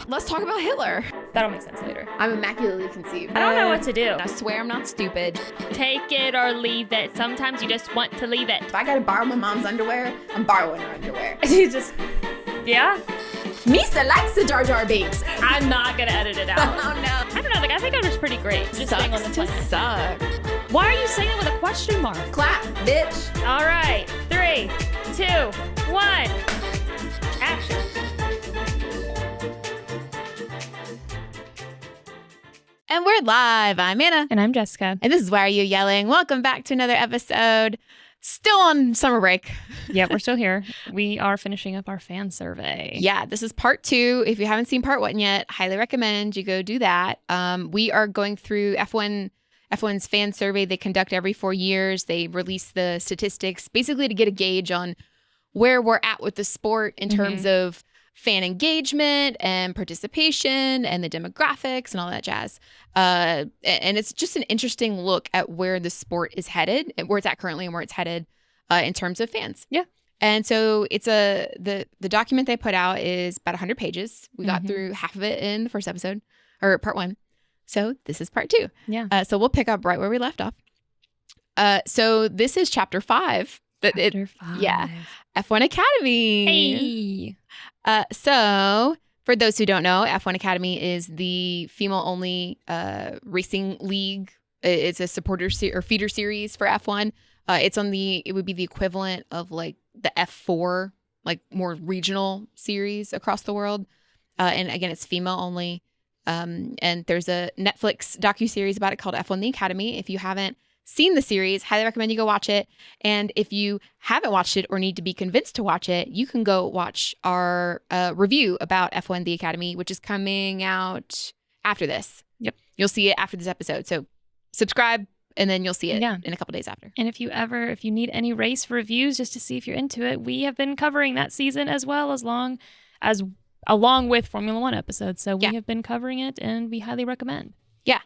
Let's talk about Hitler. That'll make sense later. I'm immaculately conceived. I don't know what to do. I swear I'm not stupid. Take it or leave it. Sometimes you just want to leave it. If I gotta borrow my mom's underwear, I'm borrowing her underwear. You just, yeah. Misa likes the Jar Jar Binks. I'm not gonna edit it out. Oh no. I don't know. Like I think it was pretty great. Just staying on the Sucks to planet. suck. Why are you saying it with a question mark? Clap, bitch. All right. 3, 2, 1. Action. And we're live. I'm Anna. And I'm Jessica. And this is Why Are You Yelling? Welcome back to another episode. Still on summer break. Yeah, we're still here. We are finishing up our fan survey. Yeah, this is part 2. If you haven't seen part 1 yet, highly recommend you go do that. We are going through F1's fan survey. They conduct every 4 years. They release the statistics basically to get a gauge on where we're at with the sport in terms of fan engagement and participation and the demographics and all that jazz. And it's just an interesting look at where the sport is headed, where it's at currently and where it's headed in terms of fans. Yeah. And so it's the document they put out is about 100 pages. We got through half of it in the first episode, or part 1. So this is part 2. Yeah. So we'll pick up right where we left off. So this is chapter 5. Chapter 5. Yeah. F1 Academy. Hey. So for those who don't know, F1 Academy is the female-only racing league. It's a supporter or feeder series for F1. It would be the equivalent of like the F4, like more regional series across the world. And again, it's female-only. And there's a Netflix docuseries about it called F1 The Academy. If you haven't seen the series, highly recommend you go watch it. And if you haven't watched it or need to be convinced to watch it, you can go watch our review about F1 The Academy, which is coming out after this. Yep. You'll see it after this episode. So subscribe and then you'll see it Yeah. in a couple days after. And if you need any race reviews just to see if you're into it, we have been covering that season as well along with Formula One episodes. So we have been covering it and we highly recommend. Yeah.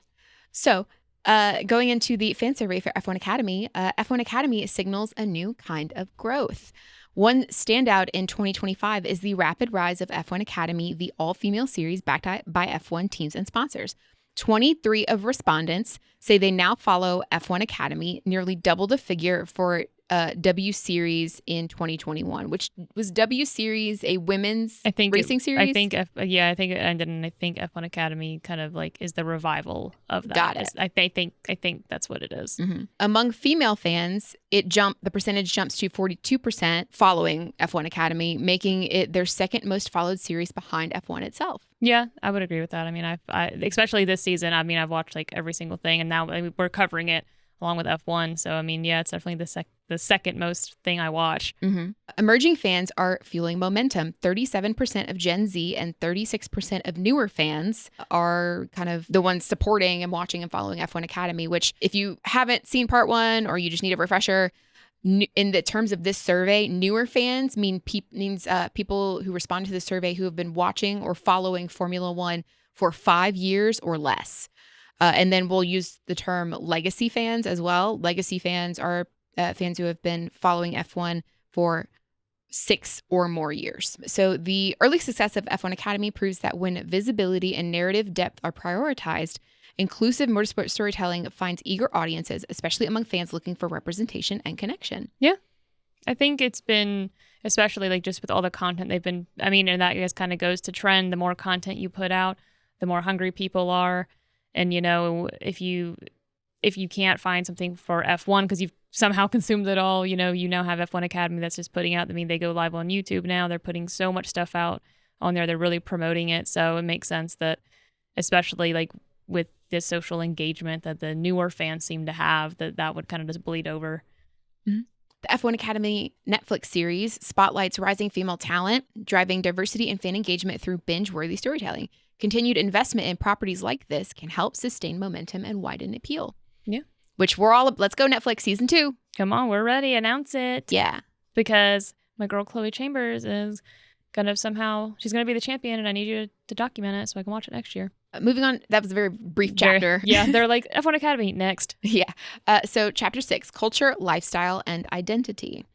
So going into the fan survey for F1 Academy, F1 Academy signals a new kind of growth. One standout in 2025 is the rapid rise of F1 Academy, the all-female series backed by F1 teams and sponsors. 23 of respondents say they now follow F1 Academy, nearly double the figure for W Series in 2021, which was W Series a women's racing series? I think it ended, and I think F1 Academy kind of like is the revival of that. Got it. I think that's what it is. Mm-hmm. Among female fans, the percentage jumps to 42% following F1 Academy, making it their second most followed series behind F1 itself. Yeah, I would agree with that. I mean, I especially this season. I mean, I've watched like every single thing, and now we're covering it along with F1. So I mean, yeah, it's definitely the second most thing I watch. Mm-hmm. Emerging fans are fueling momentum. 37% of Gen Z and 36% of newer fans are kind of the ones supporting and watching and following F1 Academy, which if you haven't seen part 1 or you just need a refresher, in the terms of this survey, newer fans means people who respond to the survey who have been watching or following Formula One for 5 years or less. And then we'll use the term legacy fans as well. Legacy fans are fans who have been following F1 for 6 or more years. So the early success of F1 Academy proves that when visibility and narrative depth are prioritized, inclusive motorsport storytelling finds eager audiences, especially among fans looking for representation and connection. Yeah. I think it's been, especially like just with all the content they've been, I mean, and that I guess kind of goes to trend. The more content you put out, the more hungry people are. And, you know, if you can't find something for F1 because you've somehow consumed it all, you now have F1 Academy that's just putting out. I mean, they go live on YouTube now. They're putting so much stuff out on there. They're really promoting it. So it makes sense that, especially like with this social engagement that the newer fans seem to have, that would kind of just bleed over. Mm-hmm. The F1 Academy Netflix series spotlights rising female talent, driving diversity and fan engagement through binge-worthy storytelling. Continued investment in properties like this can help sustain momentum and widen appeal. Yeah. Which let's go Netflix season 2. Come on, we're ready. Announce it. Yeah. Because my girl Chloe Chambers is she's going to be the champion, and I need you to document it so I can watch it next year. Moving on, that was a very brief chapter. They're like, F1 Academy, next. Yeah. So chapter 6, culture, lifestyle, and identity.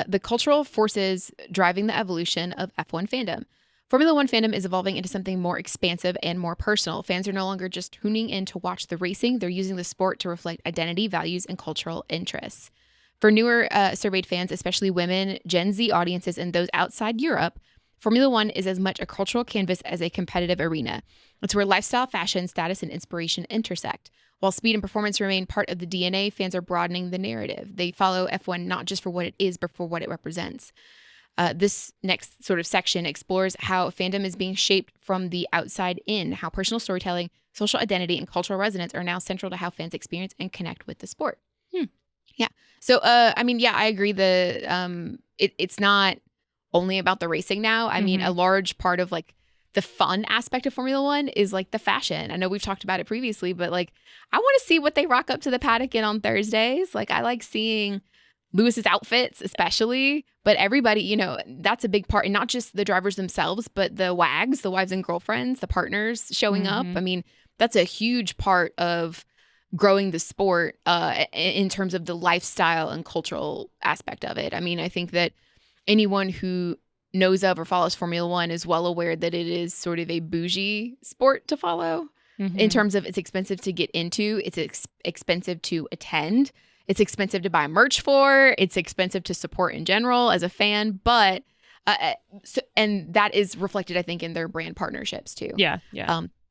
The cultural forces driving the evolution of F1 fandom. Formula One fandom is evolving into something more expansive and more personal. Fans are no longer just tuning in to watch the racing, they're using the sport to reflect identity, values, and cultural interests. For newer surveyed fans, especially women, Gen Z audiences, and those outside Europe, Formula One is as much a cultural canvas as a competitive arena. It's where lifestyle, fashion, status, and inspiration intersect. While speed and performance remain part of the DNA, fans are broadening the narrative. They follow F1 not just for what it is, but for what it represents. This next sort of section explores how fandom is being shaped from the outside in, how personal storytelling, social identity, and cultural resonance are now central to how fans experience and connect with the sport. Yeah. So, I agree. It's not only about the racing now. I mean, a large part of like the fun aspect of Formula One is like the fashion. I know we've talked about it previously, but like I want to see what they rock up to the paddock in on Thursdays. Like I like seeing Lewis's outfits, especially, but everybody, that's a big part, and not just the drivers themselves, but the WAGs, the wives and girlfriends, the partners showing up. I mean, that's a huge part of growing the sport in terms of the lifestyle and cultural aspect of it. I mean, I think that anyone who knows of or follows Formula One is well aware that it is sort of a bougie sport to follow in terms of it's expensive to get into, it's expensive to attend, it's expensive to buy merch for, it's expensive to support in general as a fan, but and that is reflected, I think, in their brand partnerships too. Yeah.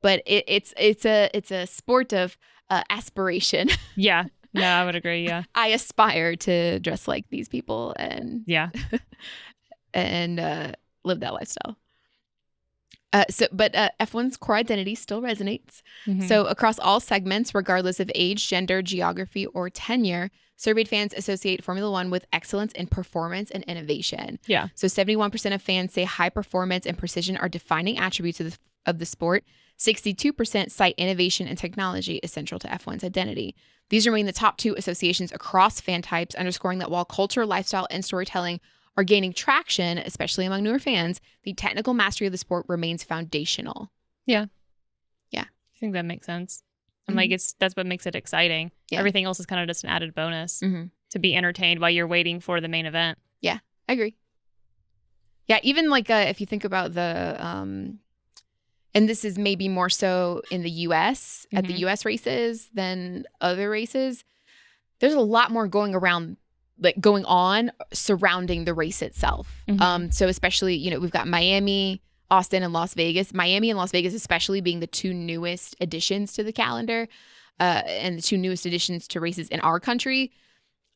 But it's a sport of aspiration. Yeah. No, I would agree. Yeah. I aspire to dress like these people and live that lifestyle. But F1's core identity still resonates. So across all segments, regardless of age, gender, geography, or tenure, surveyed fans associate Formula One with excellence in performance and innovation. Yeah. So 71% of fans say high performance and precision are defining attributes of the sport. 62% cite innovation and technology as central to F1's identity. These remain the top two associations across fan types, underscoring that while culture, lifestyle, and storytelling are gaining traction, especially among newer fans, the technical mastery of the sport remains foundational. Yeah. Yeah. I think that makes sense. And like that's what makes it exciting. Yeah. Everything else is kind of just an added bonus to be entertained while you're waiting for the main event. Yeah, I agree. Yeah, even like if you think about the and this is maybe more so in the U.S. at the U.S. races than other races, there's a lot more going on surrounding the race itself. So especially, we've got Miami, Austin, and Las Vegas. Miami and Las Vegas especially being the two newest additions to the calendar and the two newest additions to races in our country.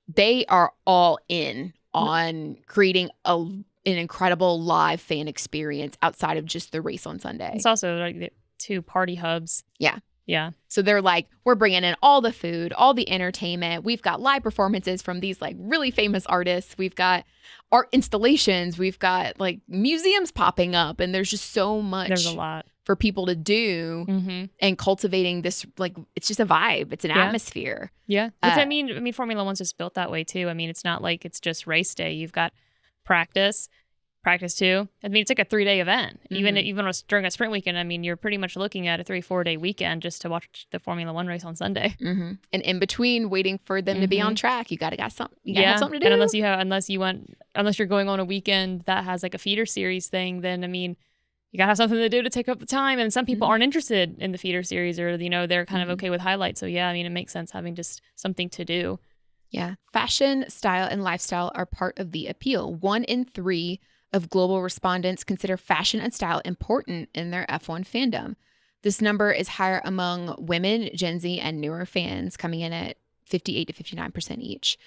They are all in on creating an incredible live fan experience outside of just the race on Sunday. It's also like the two party hubs. Yeah. Yeah. So they're like, we're bringing in all the food, all the entertainment. We've got live performances from these like really famous artists. We've got art installations. We've got like museums popping up. And there's just so much. There's a lot for people to do and cultivating this, like, it's just a vibe. It's an atmosphere. Yeah. Which I mean, Formula One's just built that way too. I mean, it's not like it's just race day. You've got practice too. I mean, it's like a 3-day event. Even during a sprint weekend, I mean, you're pretty much looking at a 3-4 day weekend just to watch the Formula One race on Sunday. And in between waiting for them to be on track, you gotta have something to do. And unless you're going on a weekend that has like a feeder series thing, then I mean, you gotta have something to do to take up the time. And some people aren't interested in the feeder series, or they're kind of okay with highlights. So yeah, I mean, it makes sense having just something to do. Yeah. Fashion, style, and lifestyle are part of the appeal. 1 in 3 of global respondents consider fashion and style important in their F1 fandom. This number is higher among women, Gen Z, and newer fans, coming in at 58 to 59% each.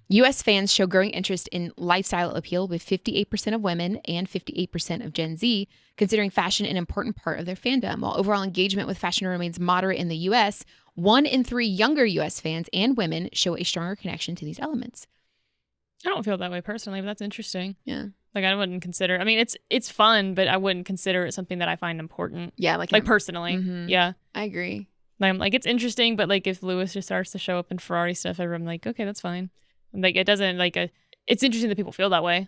U.S. fans show growing interest in lifestyle appeal, with 58% of women and 58% of Gen Z considering fashion an important part of their fandom. While overall engagement with fashion remains moderate in the U.S., 1 in 3 younger U.S. fans and women show a stronger connection to these elements. I don't feel that way personally, but that's interesting. Yeah. Like I wouldn't consider, I mean, it's fun, but I wouldn't consider it something that I find important. Yeah. Like personally. Yeah. I agree. I'm like, it's interesting, but like if Lewis just starts to show up in Ferrari stuff, I'm like, okay, that's fine. Like it doesn't it's interesting that people feel that way.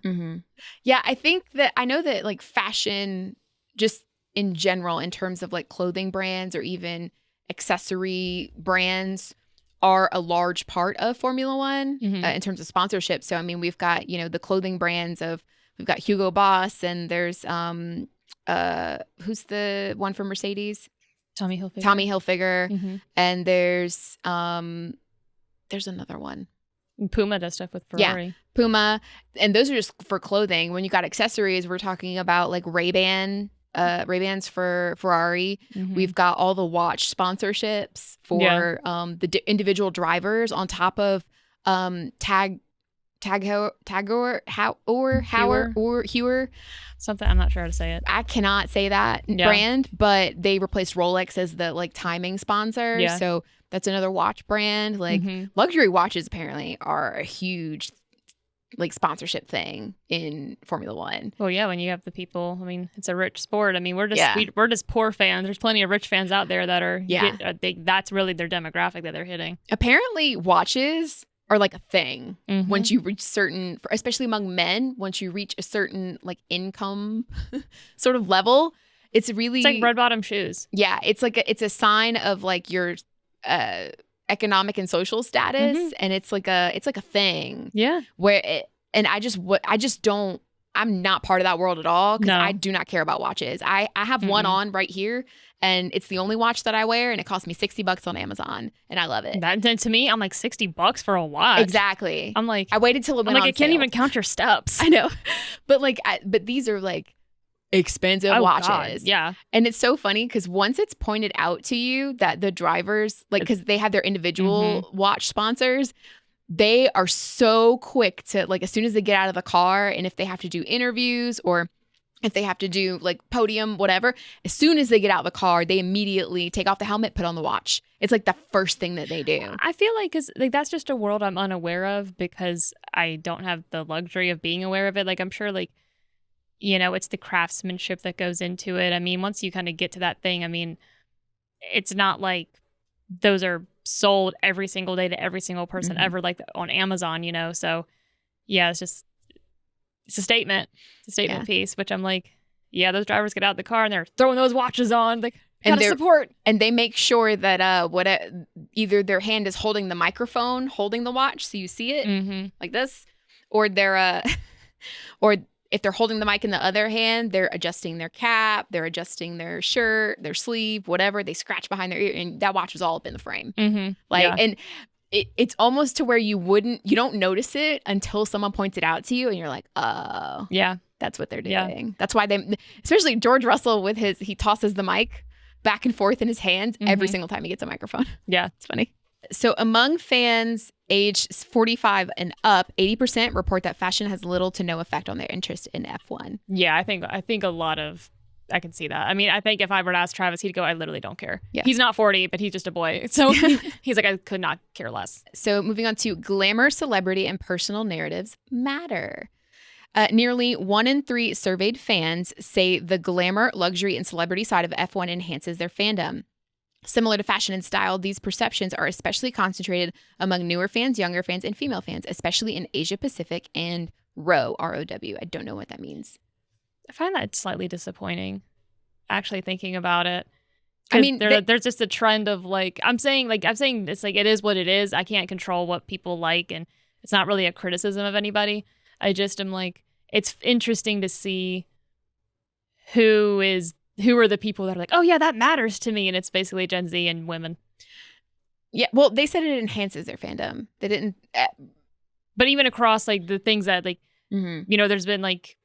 Yeah. I think that I know that like fashion just in general, in terms of like clothing brands or even accessory brands, are a large part of Formula One in terms of sponsorship. So, I mean, we've got, the clothing brands we've got Hugo Boss, and there's who's the one from Mercedes? Tommy Hilfiger. Tommy Hilfiger. Mm-hmm. And there's another one. Puma does stuff with Ferrari. Yeah, Puma. And those are just for clothing. When you got accessories, we're talking about like Ray-Ban, Ray-Bans for Ferrari. Mm-hmm. We've got all the watch sponsorships for the individual drivers on top of Tag Heuer. Something, I'm not sure how to say it. I cannot say that brand, but they replaced Rolex as the like timing sponsor. Yeah. So that's another watch brand. Like luxury watches apparently are a huge like sponsorship thing in Formula One. Well, yeah, when you have the people, I mean, it's a rich sport. I mean, we're just poor fans. There's plenty of rich fans out there that are that's really their demographic that they're hitting. Apparently, watches are like a thing once you reach certain, especially among men, once you reach a certain like income sort of level, it's like red bottom shoes. Yeah, it's a sign of like your economic and social status, and it's like a thing. Yeah, I'm not part of that world at all because I do not care about watches. I have one on right here, and it's the only watch that I wear, and it cost me $60 on Amazon, and I love it. Then to me, I'm like $60 for a watch. Exactly. I'm like, I waited till it went on I can't sale. even count your steps. I know, but like, but these are like expensive watches. God, yeah. And it's so funny because once it's pointed out to you that the drivers, like, because they have their individual watch sponsors, they are so quick to, like, as soon as they get out of the car, and if they have to do interviews or if they have to do like podium, whatever, as soon as they get out of the car, they immediately take off the helmet, put on the watch. It's like the first thing that they do. I feel like that's just a world I'm unaware of because I don't have the luxury of being aware of it. Like, I'm sure, like, you know, it's the craftsmanship that goes into it. I mean, once you kind of get to that thing, I mean, it's not like those are sold every single day to every single person ever, like on Amazon, you know? So yeah, it's a statement. It's a statement piece, which I'm like, yeah, those drivers get out of the car and they're throwing those watches on. Like, gotta support. And they make sure that either their hand is holding the microphone, holding the watch, so you see it like this, or they're or if they're holding the mic in the other hand, they're adjusting their cap, they're adjusting their shirt, their sleeve, whatever. They scratch behind their ear, and that watch is all up in the frame. And it's almost to where you don't notice it until someone points it out to you, and you're like, oh, yeah, that's what they're doing. Yeah. That's why especially George Russell with he tosses the mic back and forth in his hands every single time he gets a microphone. Yeah, it's funny. So among fans aged 45 and up, 80% report that fashion has little to no effect on their interest in F1. Yeah, I think a lot of, I can see that. I mean, I think if I were to ask Travis, he'd go, I literally don't care. Yeah. He's not 40, but he's just a boy. So he's like, I could not care less. So moving on to glamour, celebrity, and personal narratives matter. Nearly 1 in 3 surveyed fans say the glamour, luxury, and celebrity side of F1 enhances their fandom. Similar to fashion and style, these perceptions are especially concentrated among newer fans, younger fans, and female fans, especially in Asia Pacific and ROW, R-O-W. I don't know what that means. I find that slightly disappointing, actually, thinking about it. I mean, there's just a trend of like, I'm saying it's like, it is what it is. I can't control what people like, and it's not really a criticism of anybody. I just am like, it's interesting to see who are the people that are like, oh yeah, that matters to me, and it's basically Gen Z and women. Yeah, well, they said it enhances their fandom. They didn't, but even across like the things that like, you know, there's been like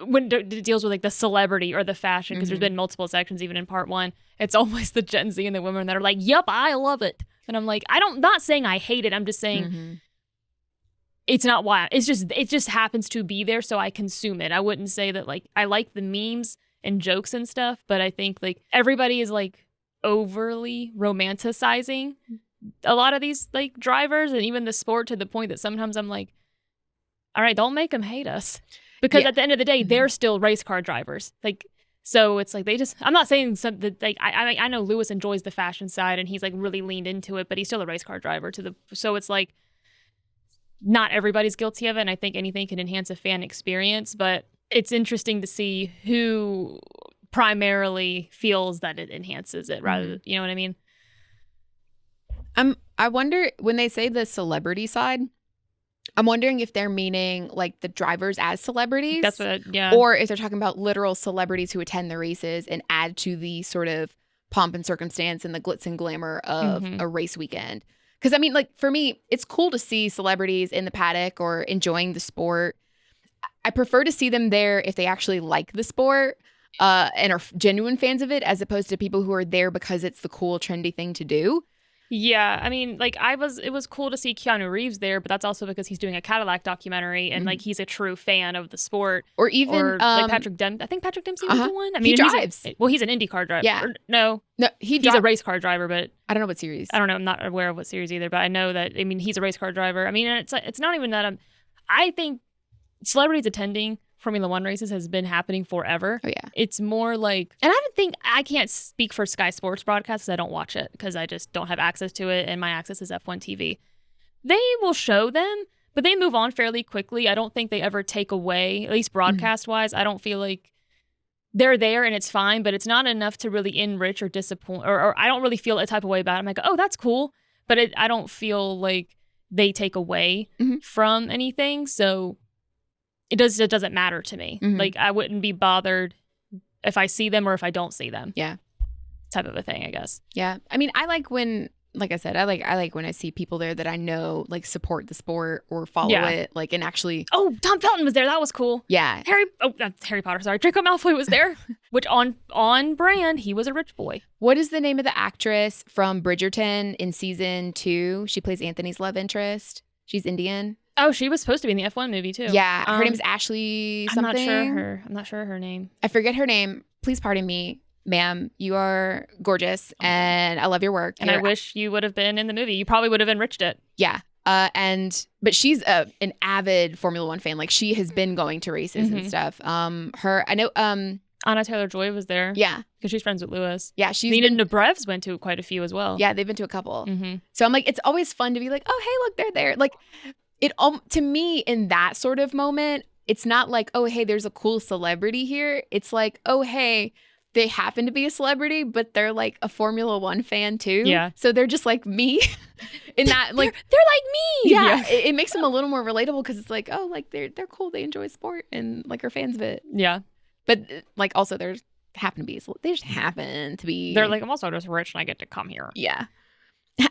when it deals with like the celebrity or the fashion, because there's been multiple sections even in part 1. It's always the Gen Z and the women that are like, yep, I love it, and I'm like, not saying I hate it. I'm just saying. It's not why. It just happens to be there, so I consume it. I wouldn't say that like I like the memes and jokes and stuff, but I think like everybody is like overly romanticizing a lot of these like drivers and even the sport, to the point that sometimes I'm like, all right, don't make them hate us, because at the end of the day, they're still race car drivers. Like, so it's like I'm not saying something like I know Lewis enjoys the fashion side and he's like really leaned into it, but he's still a race car driver so it's like not everybody's guilty of it, and I think anything can enhance a fan experience, but it's interesting to see who primarily feels that it enhances it rather, you know what I mean? I wonder when they say the celebrity side, I'm wondering if they're meaning like the drivers as celebrities. That's what, yeah. Or if they're talking about literal celebrities who attend the races and add to the sort of pomp and circumstance and the glitz and glamour of a race weekend. Because I mean, like for me, it's cool to see celebrities in the paddock or enjoying the sport. I prefer to see them there if they actually like the sport and are genuine fans of it, as opposed to people who are there because it's the cool, trendy thing to do. Yeah, I mean, like it was cool to see Keanu Reeves there, but that's also because he's doing a Cadillac documentary and like he's a true fan of the sport. Or even like Patrick Dempsey. I think Patrick Dempsey was the one. I mean, he drives. He's an IndyCar driver. Yeah. No, he's a race car driver, but I don't know what series. I don't know. I'm not aware of what series either, but I know that. I mean, he's a race car driver. I mean, it's not even that. I think celebrities attending Formula One races has been happening forever. Oh yeah. It's more like, and I can't speak for Sky Sports broadcasts because I don't watch it because I just don't have access to it, and my access is F1 TV. They will show them, but they move on fairly quickly. I don't think they ever take away, at least broadcast wise. I don't feel like they're there and it's fine, but it's not enough to really enrich or disappoint, or I don't really feel a type of way about it. I'm like, oh, that's cool, but I don't feel like they take away from anything. So it doesn't matter to me. Like I wouldn't be bothered if I see them or if I don't see them. Yeah. Type of a thing, I guess. Yeah. I mean, I like when, like I said, I like when I see people there that I know like support the sport or follow it, like, and actually. Oh, Tom Felton was there. That was cool. Yeah. That's Harry Potter. Sorry. Draco Malfoy was there, which on brand, he was a rich boy. What is the name of the actress from Bridgerton in season 2? She plays Anthony's love interest. She's Indian. Oh, she was supposed to be in the F1 movie too. Yeah, her name is Ashley something. I'm not sure her name. I forget her name. Please pardon me, ma'am. You are gorgeous, and I love your work. And I wish you would have been in the movie. You probably would have enriched it. Yeah. But she's an avid Formula One fan. Like she has been going to races and stuff. I know. Anna Taylor-Joy was there. Yeah, because she's friends with Lewis. Yeah, Nina Dobrev's went to quite a few as well. Yeah, they've been to a couple. So I'm like, it's always fun to be like, oh hey, look, they're there. Like it to me in that sort of moment, it's not like, oh hey, there's a cool celebrity here. It's like, oh hey, they happen to be a celebrity, but they're like a Formula One fan too. Yeah. So they're just like me. In that, like they're like me. Yeah. It makes them a little more relatable because it's like, oh, like they're cool. They enjoy sport and like are fans of it. Yeah. But like also they just happen to be. They're like, I'm also just rich and I get to come here. Yeah.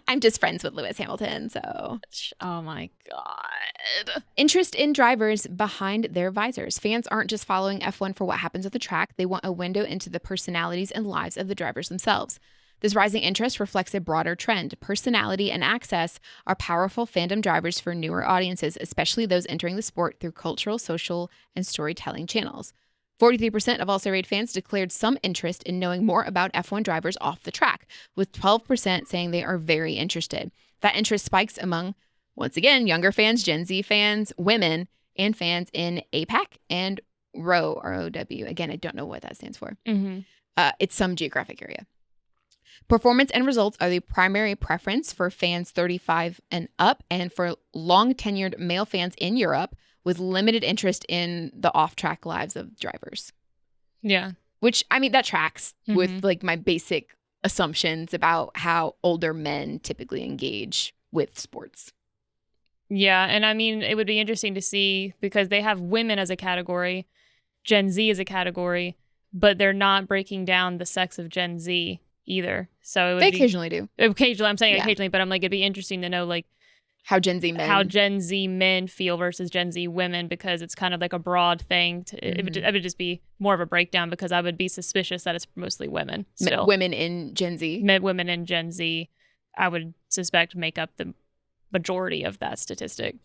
I'm just friends with Lewis Hamilton, so. Oh my God. Interest in drivers behind their visors. Fans aren't just following F1 for what happens at the track. They want a window into the personalities and lives of the drivers themselves. This rising interest reflects a broader trend. Personality and access are powerful fandom drivers for newer audiences, especially those entering the sport through cultural, social, and storytelling channels. 43% of all surveyed fans declared some interest in knowing more about F1 drivers off the track, with 12% saying they are very interested. That interest spikes among, once again, younger fans, Gen Z fans, women, and fans in APAC and ROW, R-O-W. Again, I don't know what that stands for. It's some geographic area. Performance and results are the primary preference for fans 35 and up, and for long-tenured male fans in Europe, with limited interest in the off-track lives of drivers. Yeah. Which, I mean, that tracks with like my basic assumptions about how older men typically engage with sports. Yeah. And I mean, it would be interesting to see because they have women as a category, Gen Z as a category, but they're not breaking down the sex of Gen Z either. So they occasionally do. Occasionally, I'm saying occasionally, but I'm like, it'd be interesting to know like, how Gen Z men feel versus Gen Z women, because it's kind of like a broad thing. It would just be more of a breakdown because I would be suspicious that it's mostly women. Still. Women in Gen Z. Women in Gen Z, I would suspect make up the majority of that statistic.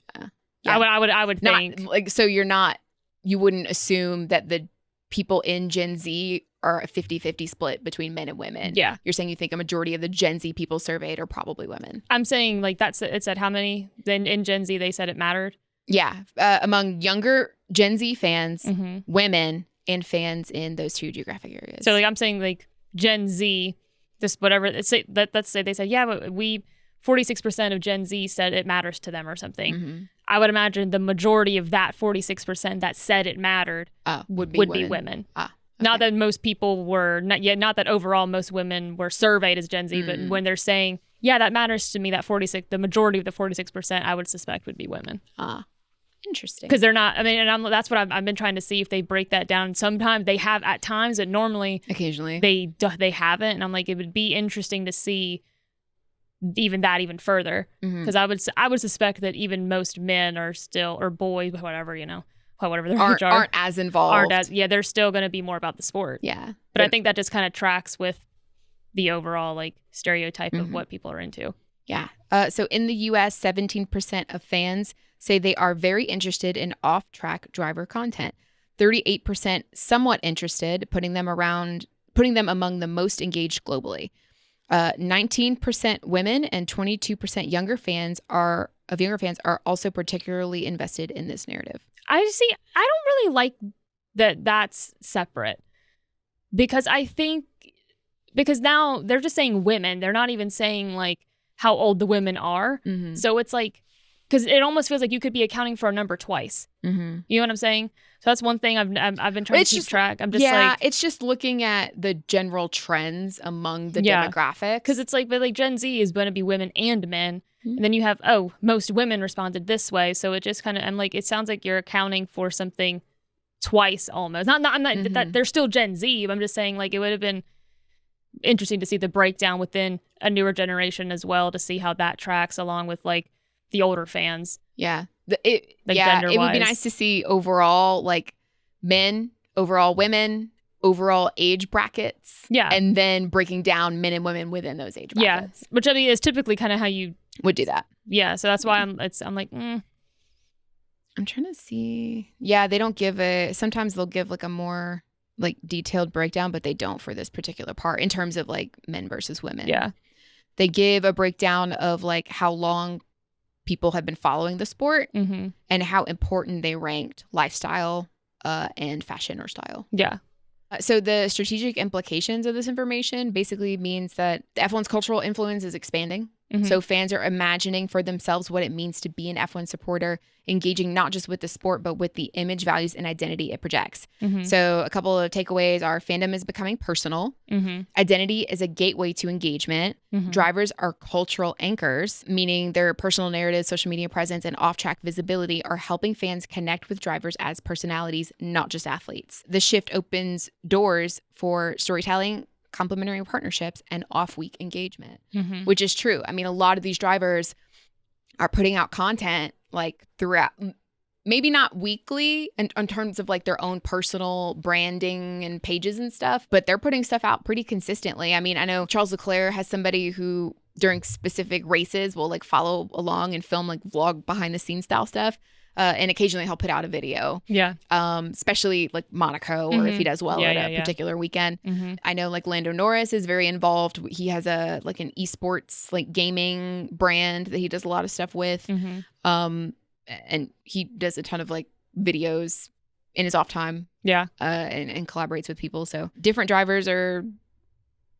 Yeah. I would think. Like, so you wouldn't assume that the people in Gen Z are a 50-50 split between men and women. Yeah. You're saying you think a majority of the Gen Z people surveyed are probably women. I'm saying like it said how many? Then in Gen Z, they said it mattered. Yeah. Among younger Gen Z fans, women, and fans in those two geographic areas. So like I'm saying like Gen Z, just whatever. Let's say they said, yeah, but 46% of Gen Z said it matters to them or something. I would imagine the majority of that 46% that said it mattered would be women. Okay. Not that most people were, not that overall most women were surveyed as Gen Z, but when they're saying yeah, that matters to me. That 46, the majority of the 46%, I would suspect would be women. Interesting. Because they're not. I mean, and that's what I've been trying to see if they break that down. Sometimes they have at times, but normally, occasionally, they haven't. And I'm like, it would be interesting to see even further, because I would suspect that even most men are still, or boys, whatever whatever their age are, aren't as involved. They're still going to be more about the sport. Yeah, but I think that just kind of tracks with the overall like stereotype of what people are into. Yeah. So in the U.S., 17% of fans say they are very interested in off-track driver content. 38% somewhat interested, putting them among the most engaged globally. 19% women and 22% younger fans are also particularly invested in this narrative. I don't really like that that's separate, because now they're just saying women. They're not even saying like how old the women are. So it's like, because it almost feels like you could be accounting for a number twice. You know what I'm saying? So that's one thing I've been trying to keep track. I'm just it's just looking at the general trends among the demographics. Because it's like, but like Gen Z is going to be women and men. And then you have, most women responded this way. So it just kind of, I'm like, it sounds like you're accounting for something twice almost. I'm not that they're still Gen Z. I'm just saying like it would have been interesting to see the breakdown within a newer generation as well, to see how that tracks along with like the older fans. Yeah. It would be nice to see overall like men, overall women, overall age brackets. Yeah. And then breaking down men and women within those age brackets. Yeah. Which I mean is typically kind of how you would do that. Yeah. So that's why I'm like, I'm trying to see. Yeah, they don't give sometimes they'll give like a more like detailed breakdown, but they don't for this particular part in terms of like men versus women. Yeah. They give a breakdown of like how long people have been following the sport and how important they ranked lifestyle and fashion or style. Yeah. So the strategic implications of this information basically means that the F1's cultural influence is expanding. So fans are imagining for themselves what it means to be an F1 supporter, engaging not just with the sport, but with the image, values, and identity it projects. So a couple of takeaways are fandom is becoming personal. Identity is a gateway to engagement. Drivers are cultural anchors, meaning their personal narrative, social media presence, and off-track visibility are helping fans connect with drivers as personalities, not just athletes. The shift opens doors for storytelling, complementary partnerships, and off-week engagement, which is true. I mean, a lot of these drivers are putting out content like throughout, maybe not weekly in terms of like their own personal branding and pages and stuff, but they're putting stuff out pretty consistently. I mean, I know Charles Leclerc has somebody who during specific races will like follow along and film like vlog behind the scenes style stuff. And occasionally he'll put out a video. Yeah. Especially like Monaco or if he does well at a particular weekend. I know like Lando Norris is very involved. He has an esports like gaming brand that he does a lot of stuff with. And he does a ton of like videos in his off time. Yeah. And collaborates with people. So different drivers are,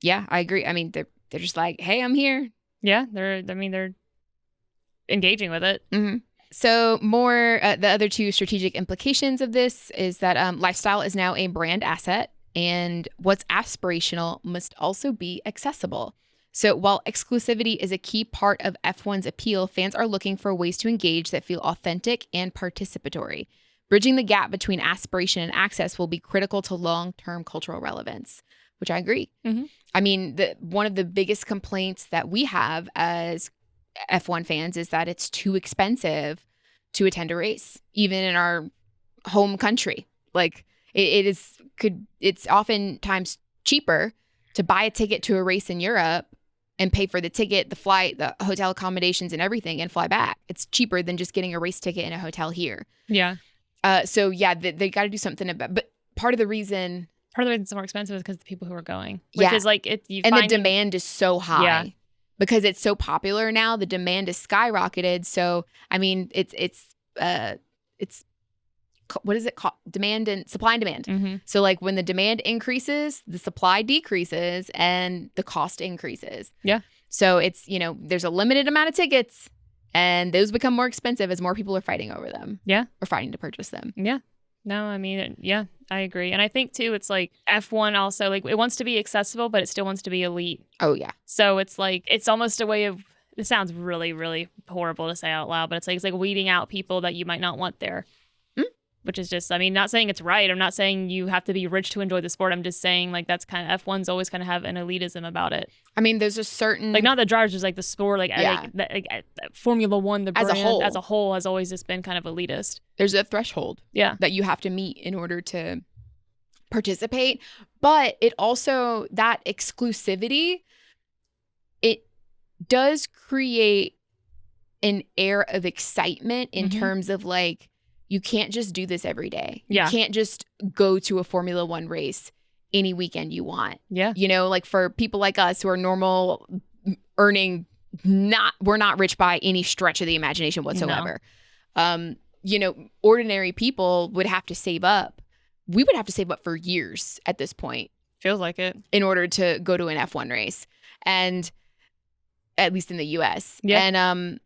I agree. I mean, they're just like, hey, I'm here. Yeah. They're engaging with it. So more, the other two strategic implications of this is that lifestyle is now a brand asset, and what's aspirational must also be accessible. So while exclusivity is a key part of F1's appeal, fans are looking for ways to engage that feel authentic and participatory. Bridging the gap between aspiration and access will be critical to long-term cultural relevance, which I agree. I mean, one of the biggest complaints that we have as F1 fans is that it's too expensive to attend a race, even in our home country. Like it's oftentimes cheaper to buy a ticket to a race in Europe and pay for the ticket, the flight, the hotel accommodations and everything and fly back. It's cheaper than just getting a race ticket in a hotel here. Yeah. They got to do something about, but part of the reason it's more expensive is because the people who are going, which is like, the demand is so high. Yeah. Because it's so popular now, the demand is skyrocketed. So, I mean, it's what is it called? Demand and supply and demand. So like when the demand increases, the supply decreases and the cost increases. Yeah. So it's, there's a limited amount of tickets and those become more expensive as more people are fighting over them. Yeah. Or fighting to purchase them. Yeah. No, I mean, yeah, I agree. And I think too, it's like F1 also, like, it wants to be accessible, but it still wants to be elite. Oh, yeah. So it's like, it's almost a way of, it sounds really, really horrible to say out loud, but it's like weeding out people that you might not want there. Which is just, I mean, not saying it's right. I'm not saying you have to be rich to enjoy the sport. I'm just saying, like, that's kind of, F1's always kind of have an elitism about it. I mean, there's a certain... Like, not the drivers, just like the sport, like, Formula One, the brand as a whole has always just been kind of elitist. There's a threshold that you have to meet in order to participate. But it also, that exclusivity, it does create an air of excitement in terms of, like, you can't just do this every day. You can't just go to a Formula One race any weekend you want. Yeah. You know, like for people like us who are normal earning, we're not rich by any stretch of the imagination whatsoever. No. You know, ordinary people would have to save up. We would have to save up for years at this point. Feels like it. In order to go to an F1 race. And at least in the US. Yeah. And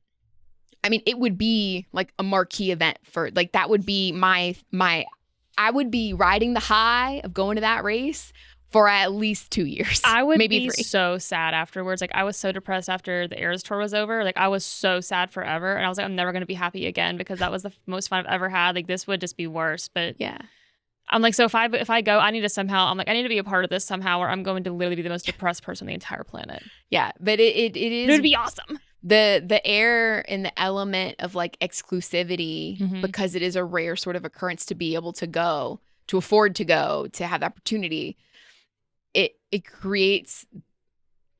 I mean, it would be like a marquee event for, like, that would be my I would be riding the high of going to that race for at least 2 years. I would maybe be 3. So sad afterwards. Like, I was so depressed after the Eras Tour was over. Like, I was so sad forever. And I was like, I'm never going to be happy again because that was the most fun I've ever had. Like, this would just be worse. But yeah. I'm like, so if I go, I need to be a part of this somehow, or I'm going to literally be the most depressed person on the entire planet. Yeah, but it is. It would be awesome. The air and the element of, like, exclusivity, because it is a rare sort of occurrence to be able to go, to afford to go, to have the opportunity. It creates,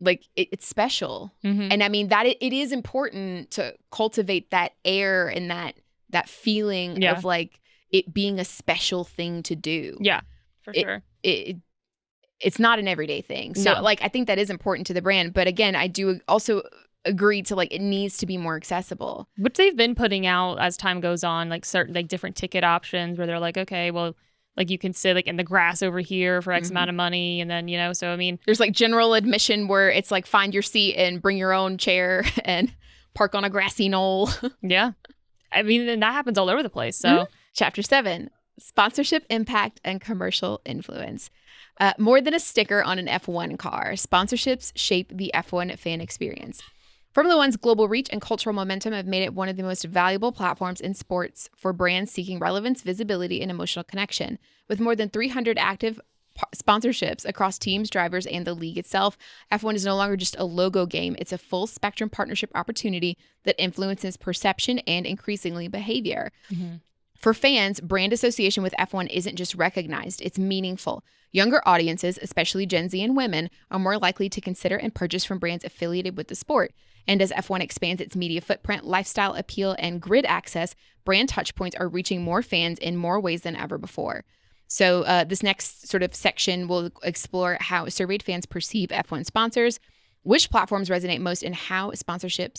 like, it's special. And I mean that it is important to cultivate that air and that feeling of, like, it being a special thing to do. Yeah, for sure. It's not an everyday thing. So like, I think that is important to the brand. But again, I do also agree to, like, it needs to be more accessible. Which they've been putting out as time goes on, like certain, like, different ticket options where they're like, okay, well, like, you can sit, like, in the grass over here for X amount of money. And then, you know, so I mean, there's, like, general admission where it's like, find your seat and bring your own chair and park on a grassy knoll. Yeah. I mean, and that happens all over the place. So Chapter 7, sponsorship impact and commercial influence. More than a sticker on an F1 car, sponsorships shape the F1 fan experience. Formula One's global reach and cultural momentum have made it one of the most valuable platforms in sports for brands seeking relevance, visibility, and emotional connection. With more than 300 active sponsorships across teams, drivers, and the league itself, F1 is no longer just a logo game. It's a full spectrum partnership opportunity that influences perception and increasingly behavior. For fans, brand association with F1 isn't just recognized, it's meaningful. Younger audiences, especially Gen Z and women, are more likely to consider and purchase from brands affiliated with the sport. And as F1 expands its media footprint, lifestyle appeal, and grid access, brand touchpoints are reaching more fans in more ways than ever before. So this next sort of section will explore how surveyed fans perceive F1 sponsors, which platforms resonate most, and how sponsorship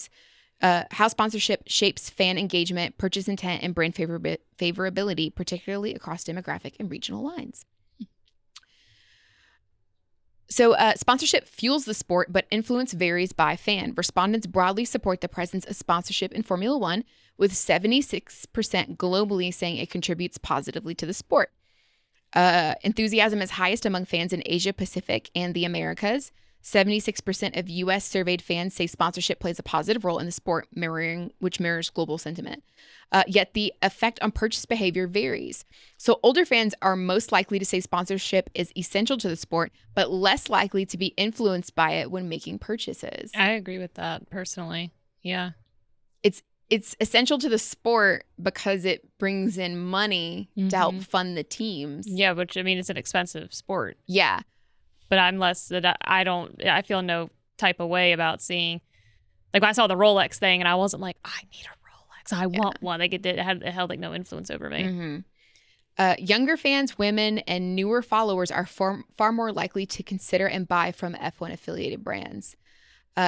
shapes fan engagement, purchase intent, and brand favorability, particularly across demographic and regional lines. So sponsorship fuels the sport, but influence varies by fan. Respondents broadly support the presence of sponsorship in Formula One, with 76% globally saying it contributes positively to the sport. Enthusiasm is highest among fans in Asia Pacific and the Americas. 76% of U.S. surveyed fans say sponsorship plays a positive role in the sport, which mirrors global sentiment. Yet the effect on purchase behavior varies. So older fans are most likely to say sponsorship is essential to the sport, but less likely to be influenced by it when making purchases. I agree with that personally. Yeah. It's essential to the sport because it brings in money to help fund the teams. Yeah, which, I mean, it's an expensive sport. Yeah. But I'm less that I feel no type of way about seeing, like, when I saw the Rolex thing and I wasn't like, I need a Rolex, I want one. Like, it held like no influence over me. Younger fans, women, and newer followers are far more likely to consider and buy from F1 affiliated brands.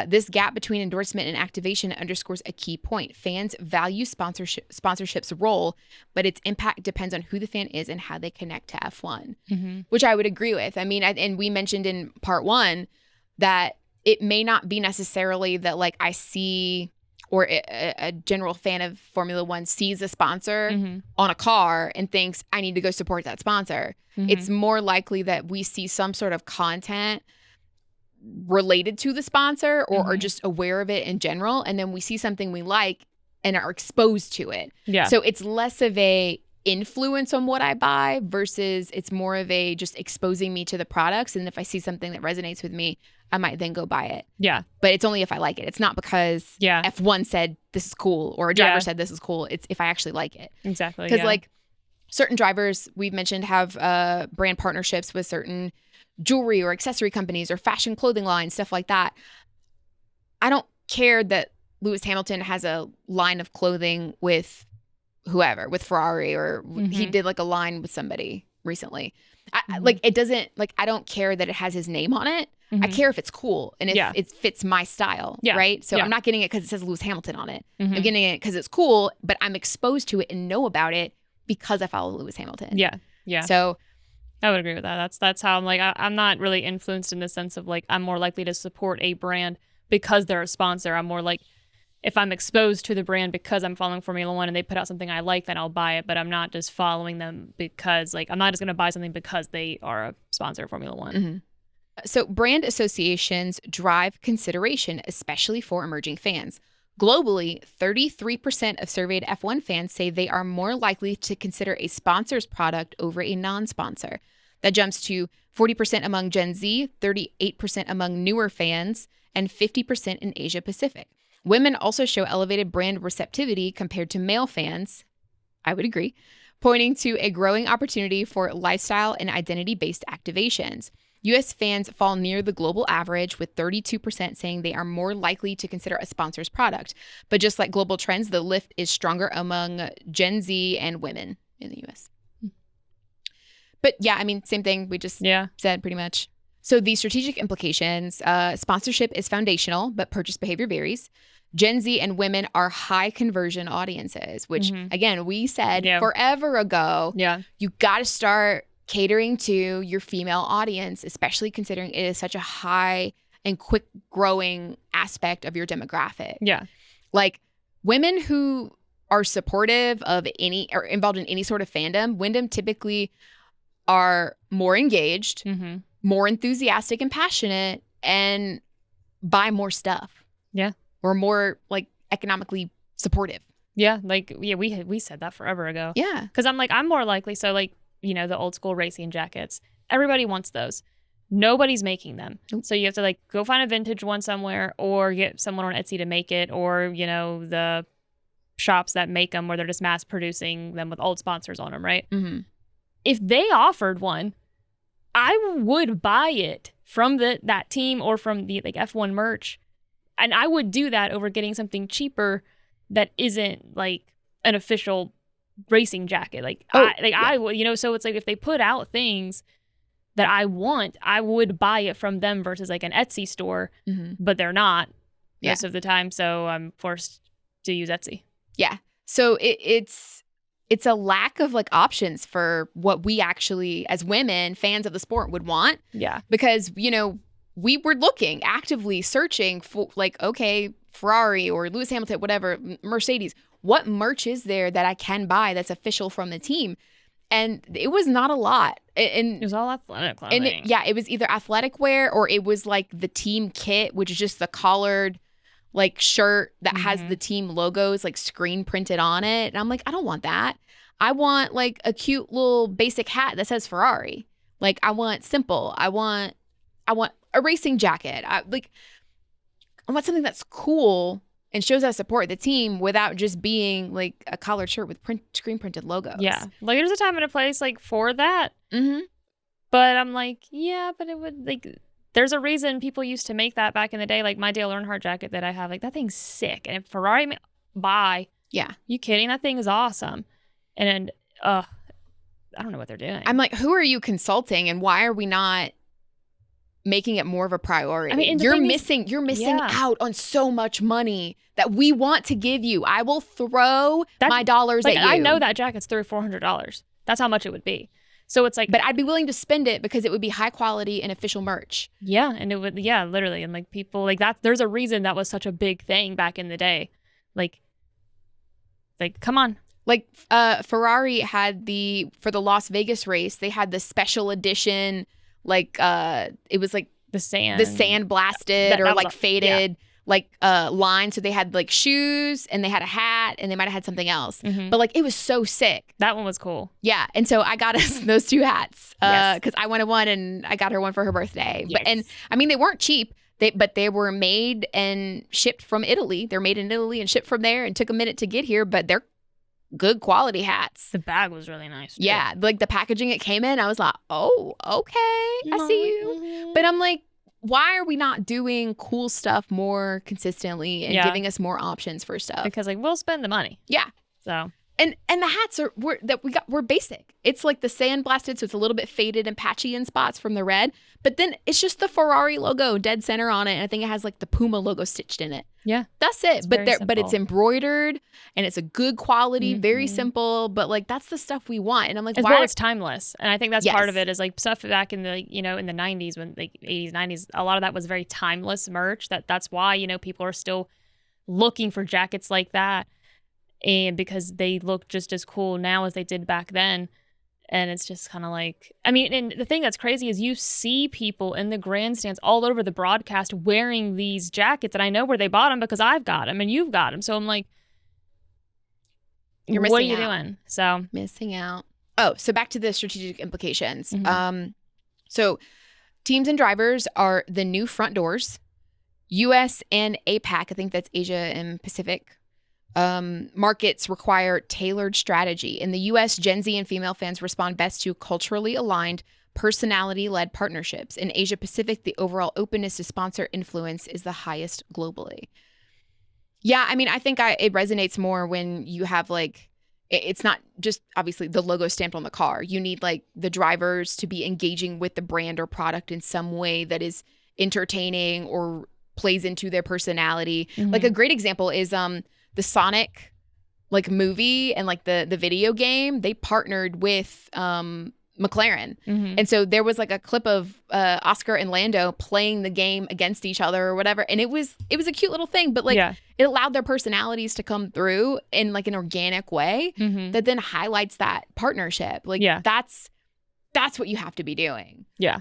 This gap between endorsement and activation underscores a key point. Fans value sponsorship's role, but its impact depends on who the fan is and how they connect to F1, which I would agree with. I mean, and we mentioned in part 1 that it may not be necessarily that, like, I or a general fan of Formula One sees a sponsor Mm-hmm. on a car and thinks, I need to go support that sponsor. Mm-hmm. It's more likely that we see some sort of content related to the sponsor or are just aware of it in general. And then we see something we like and are exposed to it. Yeah. So it's less of a influence on what I buy versus it's more of a just exposing me to the products. And if I see something that resonates with me, I might then go buy it. Yeah. But it's only if I like it. It's not because Yeah. F1 said this is cool or a driver Yeah. said this is cool. It's if I actually like it. Exactly. Because Yeah. like certain drivers we've mentioned have brand partnerships with certain jewelry or accessory companies or fashion clothing lines, stuff like that. I don't care that Lewis Hamilton has a line of clothing with whoever, with Ferrari, or he did like a line with somebody recently. Like it doesn't, like I don't care that it has his name on it. I care if it's cool and if Yeah. it fits my style, Yeah. right? So Yeah. I'm not getting it because it says Lewis Hamilton on it. Mhm. I'm getting it because it's cool, but I'm exposed to it and know about it because I follow Lewis Hamilton. Yeah. Yeah. So I would agree with that. That's how I'm like, I'm not really influenced in the sense of like, I'm more likely to support a brand because they're a sponsor. I'm more like, if I'm exposed to the brand because I'm following Formula One and they put out something I like, then I'll buy it. But I'm not just following them because like, I'm not just going to buy something because they are a sponsor of Formula One. So brand associations drive consideration, especially for emerging fans. Globally, 33% of surveyed F1 fans say they are more likely to consider a sponsor's product over a non-sponsor. That jumps to 40% among Gen Z, 38% among newer fans, and 50% in Asia Pacific. Women also show elevated brand receptivity compared to male fans. I would agree, pointing to a growing opportunity for lifestyle and identity-based activations. U.S. fans fall near the global average, with 32% saying they are more likely to consider a sponsor's product. But just like global trends, the lift is stronger among Gen Z and women in the U.S. But yeah, I mean, same thing we just said pretty much. So the strategic implications, sponsorship is foundational, but purchase behavior varies. Gen Z and women are high conversion audiences, which again, we said forever ago, you got to start catering to your female audience, especially considering it is such a high and quick growing aspect of your demographic. Yeah. Like women who are supportive of any or involved in any sort of fandom typically are more engaged, more enthusiastic and passionate, and buy more stuff. Yeah. Or more like economically supportive. Yeah. Like, we said that forever ago. Yeah. Cause I'm like, I'm more likely. So like, you know, the old school racing jackets, everybody wants those. Nobody's making them. So you have to like go find a vintage one somewhere or get someone on Etsy to make it, or, you know, the shops that make them where they're just mass producing them with old sponsors on them. Right. If they offered one, I would buy it from that team or from the like F1 merch. And I would do that over getting something cheaper that isn't like an official racing jacket. I would, you know, so it's like if they put out things that I want, I would buy it from them versus like an Etsy store, but they're not most of the time. So I'm forced to use Etsy. Yeah. So it's a lack of like options for what we actually, as women, fans of the sport, would want. Yeah. Because, you know, we were looking, actively searching for like, okay, Ferrari or Lewis Hamilton, whatever, Mercedes, what merch is there that I can buy that's official from the team? And it was not a lot. And it was all athletic clothing. And it was either athletic wear or it was like the team kit, which is just the collared like shirt that has the team logos like screen printed on it. And I'm like, I don't want that. I want like a cute little basic hat that says Ferrari. Like I want simple. I want a racing jacket. I want something that's cool and shows I support the team without just being like a collared shirt with screen printed logos. Yeah. Like there's a time and a place like for that. But I'm like, yeah, but it would like, there's a reason people used to make that back in the day. Like my Dale Earnhardt jacket that I have, like that thing's sick. And if Ferrari, buy. Yeah. You kidding? That thing is awesome. And I don't know what they're doing. I'm like, who are you consulting and why are we not making it more of a priority? I mean, you're missing out on so much money that we want to give you. I will throw my dollars at you. I know that jacket's $300-$400. That's how much it would be. So it's like, but I'd be willing to spend it because it would be high quality and official merch. Yeah. And it would, literally. And like people like that, there's a reason that was such a big thing back in the day. Like come on. Like Ferrari had for the Las Vegas race, they had the special edition, like it was like The sand blasted or that was like faded like line. So they had like shoes and they had a hat and they might have had something else. Mhm. But like it was so sick. That one was cool. Yeah. And so I got us those 2 hats Yes. because I wanted one and I got her one for her birthday. Yes. And I mean, they weren't cheap. But they were made and shipped from Italy. They're made in Italy and shipped from there and took a minute to get here, but they're good quality hats. The bag was really nice. Too. Yeah, like the packaging it came in, I was like, oh, okay, I see you. Mhm. But I'm like, why are we not doing cool stuff more consistently and Yeah. giving us more options for stuff? Because like we'll spend the money. Yeah. So And the hats we're basic. It's like the sandblasted, so it's a little bit faded and patchy in spots from the red. But then it's just the Ferrari logo dead center on it, and I think it has like the Puma logo stitched in it. yeah. That's it. But very but it's simple. embroidered and it's a good quality, very Mhm. simple. But like that's the stuff we want. And I'm like, As why? well, it's timeless, and I think that's part of Yes. it. Is like stuff back in the in the 90s, when like 80s, 90s, a lot of that was very timeless merch. That's why people are still looking for jackets like that, and because they look just as cool now as they did back then. And it's just kind of like, I mean, and the thing that's crazy is you see people in the grandstands all over the broadcast wearing these jackets, and I know where they bought them because I've got them and you've got them. So I'm like, You're what are missing you out. doing? So Missing out. Oh, so back to the strategic implications. Mhm. So teams and drivers are the new front doors. US and APAC, I think that's Asia and Pacific. Markets require tailored strategy. In the US, Gen Z and female fans respond best to culturally aligned, personality-led partnerships. In Asia Pacific, the overall openness to sponsor influence is the highest globally. Yeah, I mean, I think it resonates more when you have like, it's not just obviously the logo stamped on the car. You need like the drivers to be engaging with the brand or product in some way that is entertaining or plays into their personality. Like a great example is the Sonic like movie and like the video game. They partnered with McLaren. Mhm. And so there was like a clip of Oscar and Lando playing the game against each other or whatever. And it was a cute little thing, but like yeah. it allowed their personalities to come through in like an organic way Mhm. that then highlights that partnership. Like Yeah. that's what you have to be doing. Yeah.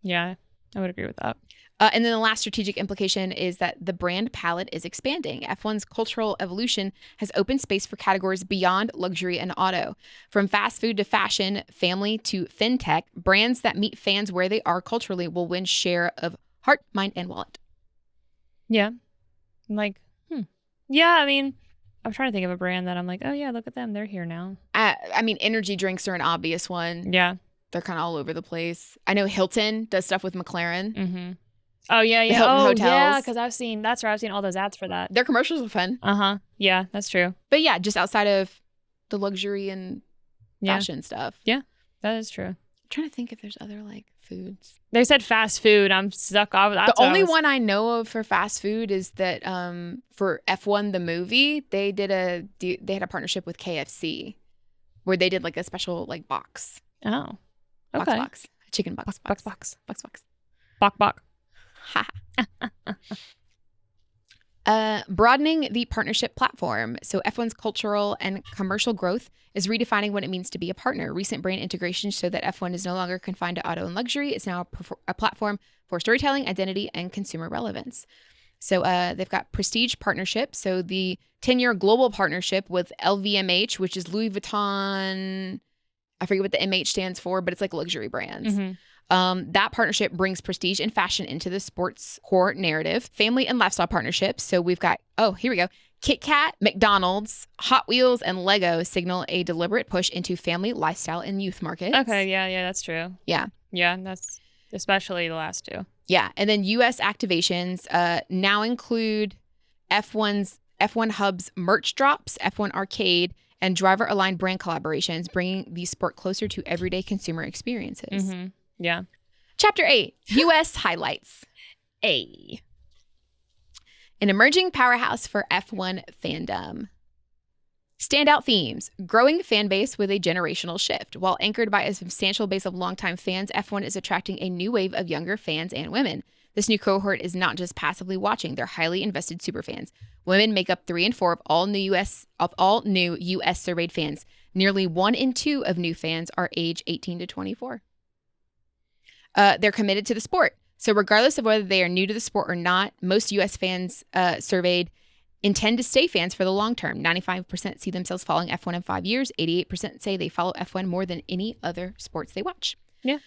Yeah. I would agree with that. And then the last strategic implication is that the brand palette is expanding. F1's cultural evolution has opened space for categories beyond luxury and auto. From fast food to fashion, family to fintech, brands that meet fans where they are culturally will win share of heart, mind, and wallet. Yeah. I'm like, yeah, I mean, I'm trying to think of a brand that I'm like, oh yeah, look at them. They're here now. I mean, energy drinks are an obvious one. Yeah. They're kind of all over the place. I know Hilton does stuff with McLaren. Mm-hmm. Oh yeah, yeah. Hilton Oh hotels. yeah, because that's where I've seen all those ads for that. Their commercials are fun. Uh-huh. Yeah, that's true. But yeah, just outside of the luxury and Yeah. fashion stuff. That is true. I'm trying to think if there's other like foods. They said fast food. I'm stuck off. The only one I know of for fast food is that for F1 the movie, they had a partnership with KFC where they did like a special like box. Oh. Okay. Box. Chicken box. Box. Box. Bok. Ha. Broadening the partnership platform. So F1's cultural and commercial growth is redefining what it means to be a partner. Recent brand integrations show that F1 is no longer confined to auto and luxury. It's now a platform for storytelling, identity, and consumer relevance. So they've got prestige partnerships. So the 10-year global partnership with LVMH, which is Louis Vuitton. I forget what the MH stands for, but it's like luxury brands. Mm-hmm. That partnership brings prestige and fashion into the sports core narrative. Family and lifestyle partnerships. So we've got, here we go. Kit Kat, McDonald's, Hot Wheels, and Lego signal a deliberate push into family, lifestyle, and youth markets. Okay. Yeah. That's true. Yeah. Yeah. That's especially the last two. Yeah. And then U.S. activations now include F1 Hub's merch drops, F1 Arcade, and driver-aligned brand collaborations, bringing the sport closer to everyday consumer experiences. Mm-hmm. Yeah. Chapter 8, U.S. highlights. A. An emerging powerhouse for F1 fandom. Standout themes: growing fan base with a generational shift. While anchored by a substantial base of longtime fans, F1 is attracting a new wave of younger fans and women. This new cohort is not just passively watching, they're highly invested superfans. Women make up 3 in 4 of all new US surveyed fans. Nearly 1 in 2 of new fans are age 18 to 24. They're committed to the sport. So regardless of whether they are new to the sport or not, most US fans surveyed intend to stay fans for the long term. 95% see themselves following F1 in 5 years. 88% say they follow F1 more than any other sports they watch. Yeah.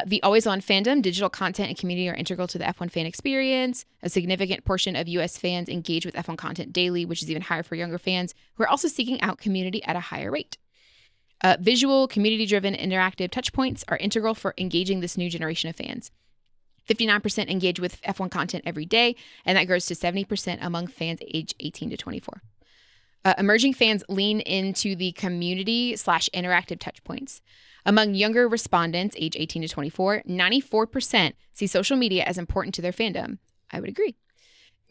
The always-on fandom, digital content, and community are integral to the F1 fan experience. A significant portion of U.S. fans engage with F1 content daily, which is even higher for younger fans who are also seeking out community at a higher rate. Visual, community-driven, interactive touchpoints are integral for engaging this new generation of fans. 59% engage with F1 content every day, and that grows to 70% among fans age 18 to 24. Emerging fans lean into the community/interactive touchpoints. Among younger respondents, age 18 to 24, 94% see social media as important to their fandom. I would agree.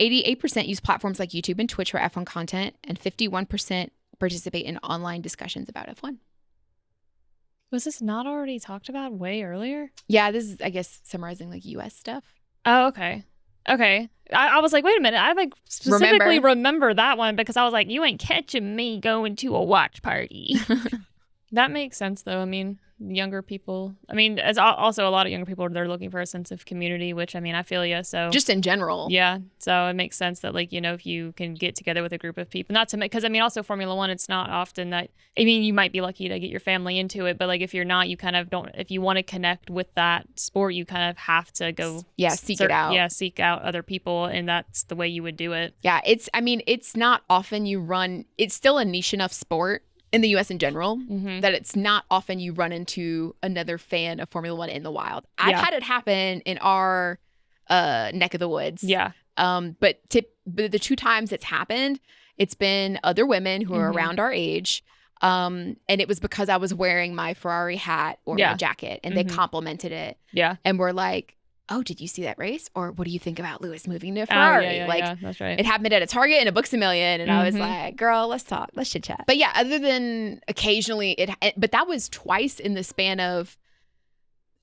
88% use platforms like YouTube and Twitch for F1 content, and 51% participate in online discussions about F1. Was this not already talked about way earlier? Yeah, this is, I guess, summarizing like US stuff. Oh, okay. Okay. I was like, wait a minute. I like specifically remember that one because I was like, you ain't catching me going to a watch party. That makes sense, though. I mean, younger people. I mean, as also a lot of younger people, they're looking for a sense of community, which, I mean, I feel you. So just in general. Yeah. So it makes sense that, like, you know, if you can get together with a group of people, not to make, because I mean, also Formula One, it's not often that, I mean, you might be lucky to get your family into it, but like if you're not, you kind of don't, if you want to connect with that sport, you kind of have to go. Yeah. Seek it out. Yeah. Seek out other people. And that's the way you would do it. Yeah. I mean, it's not often you run, it's still a niche enough sport in the U.S. in general, that it's not often you run into another fan of Formula One in the wild. I've had it happen in our neck of the woods. Yeah. But the 2 times it's happened, it's been other women who are around our age. And it was because I was wearing my Ferrari hat or my jacket, and they complimented it. Yeah. And were like, oh, did you see that race? Or what do you think about Lewis moving to Ferrari? Yeah, that's right. It happened at a Target and a Books A Million. And I was like, girl, let's talk. Let's chit chat. But yeah, other than occasionally, but that was twice in the span of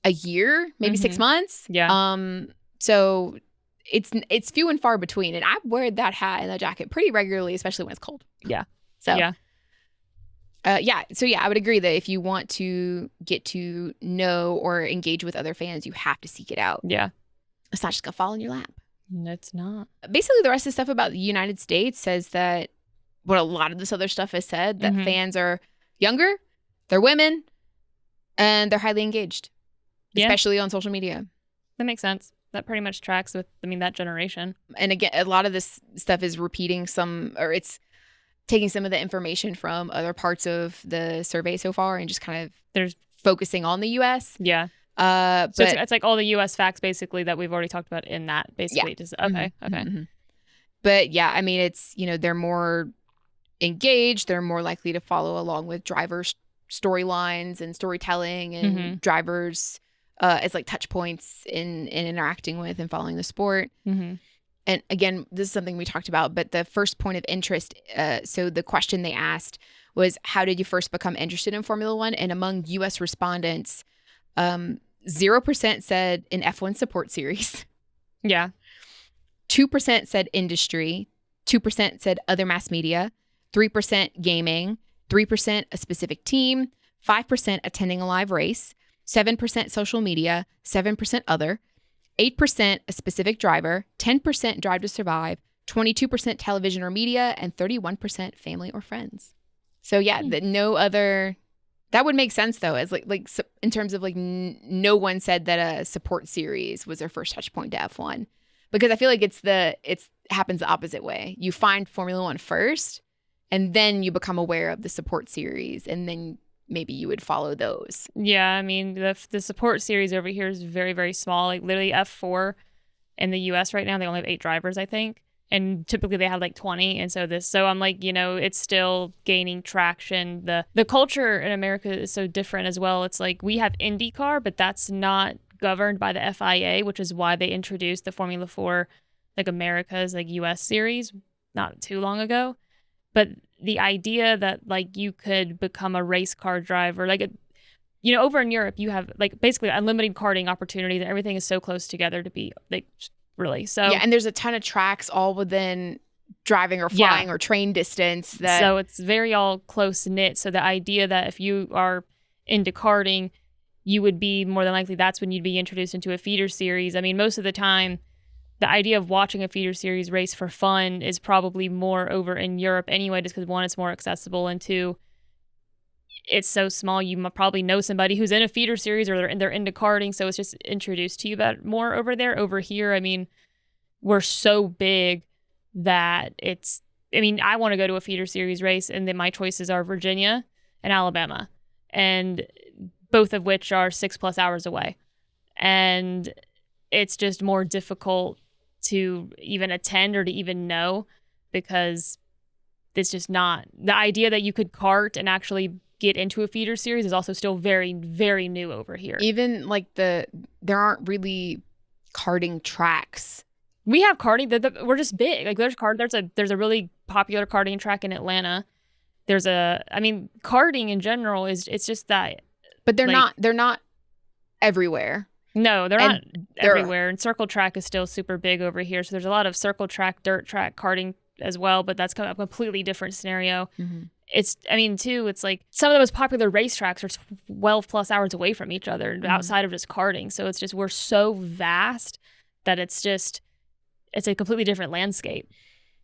a year, maybe 6 months. Yeah. So it's few and far between. And I wear that hat and that jacket pretty regularly, especially when it's cold. Yeah. So yeah. So I would agree that if you want to get to know or engage with other fans, you have to seek it out. Yeah. It's not just gonna fall in your lap. It's not. Basically, the rest of the stuff about the United States says that what a lot of this other stuff has said, that fans are younger, they're women, and they're highly engaged, especially on social media. That makes sense. That pretty much tracks with, I mean, that generation. And again, a lot of this stuff is repeating it's taking some of the information from other parts of the survey so far and just kind of there's focusing on the U.S. Yeah. So it's like all the U.S. facts basically that we've already talked about in that basically. Yeah. Okay. But yeah, I mean, it's, they're more engaged. They're more likely to follow along with drivers' storylines and storytelling and drivers as like touch points in interacting with and following the sport. And again, this is something we talked about, but the first point of interest, so the question they asked was, how did you first become interested in Formula One? And among U.S. respondents, 0% said an F1 support series. Yeah. 2% said industry. 2% said other mass media. 3% gaming. 3% a specific team. 5% attending a live race. 7% social media. 7% other. 8% a specific driver, 10% drive to survive, 22% television or media, and 31% family or friends. So yeah, no other. That would make sense though, as like in terms of like no one said that a support series was their first touch point to F1, because I feel like it happens the opposite way. You find Formula One first, and then you become aware of the support series, and then maybe you would follow those. Yeah, I mean, the support series over here is very, very small. Like literally F4 in the US right now, they only have 8 drivers, I think. And typically they have like 20. And so I'm like, it's still gaining traction. The culture in America is so different as well. It's like we have IndyCar, but that's not governed by the FIA, which is why they introduced the Formula 4, like America's like US series not too long ago. But the idea that like you could become a race car driver, like, you know, over in Europe, you have like basically unlimited karting opportunities and everything is so close together to be like really. So Yeah, and there's a ton of tracks all within driving or flying or train distance. So it's very all close knit. So the idea that if you are into karting, you would be more than likely, that's when you'd be introduced into a feeder series. I mean, most of the time, the idea of watching a feeder series race for fun is probably more over in Europe anyway, just because one, it's more accessible, and two, it's so small. You probably know somebody who's in a feeder series or they're into karting, so it's just introduced to you about more over there. Over here, I mean, we're so big that it's, I mean, I want to go to a feeder series race, and then my choices are Virginia and Alabama, and both of which are 6+ hours away. And it's just more difficult to even attend or to even know, because it's just not, the idea that you could kart and actually get into a feeder series is also still very, very new over here. Even like there aren't really karting tracks. We have karting. We're just big. Like there's a really popular karting track in Atlanta. I mean, karting in general it's just that. But they're not everywhere. No, they're not everywhere. And circle track is still super big over here. So there's a lot of circle track, dirt track, karting as well, but that's a completely different scenario. Mm-hmm. It's like some of the most popular racetracks are 12+ hours away from each other outside of just karting. So it's just, we're so vast that it's a completely different landscape.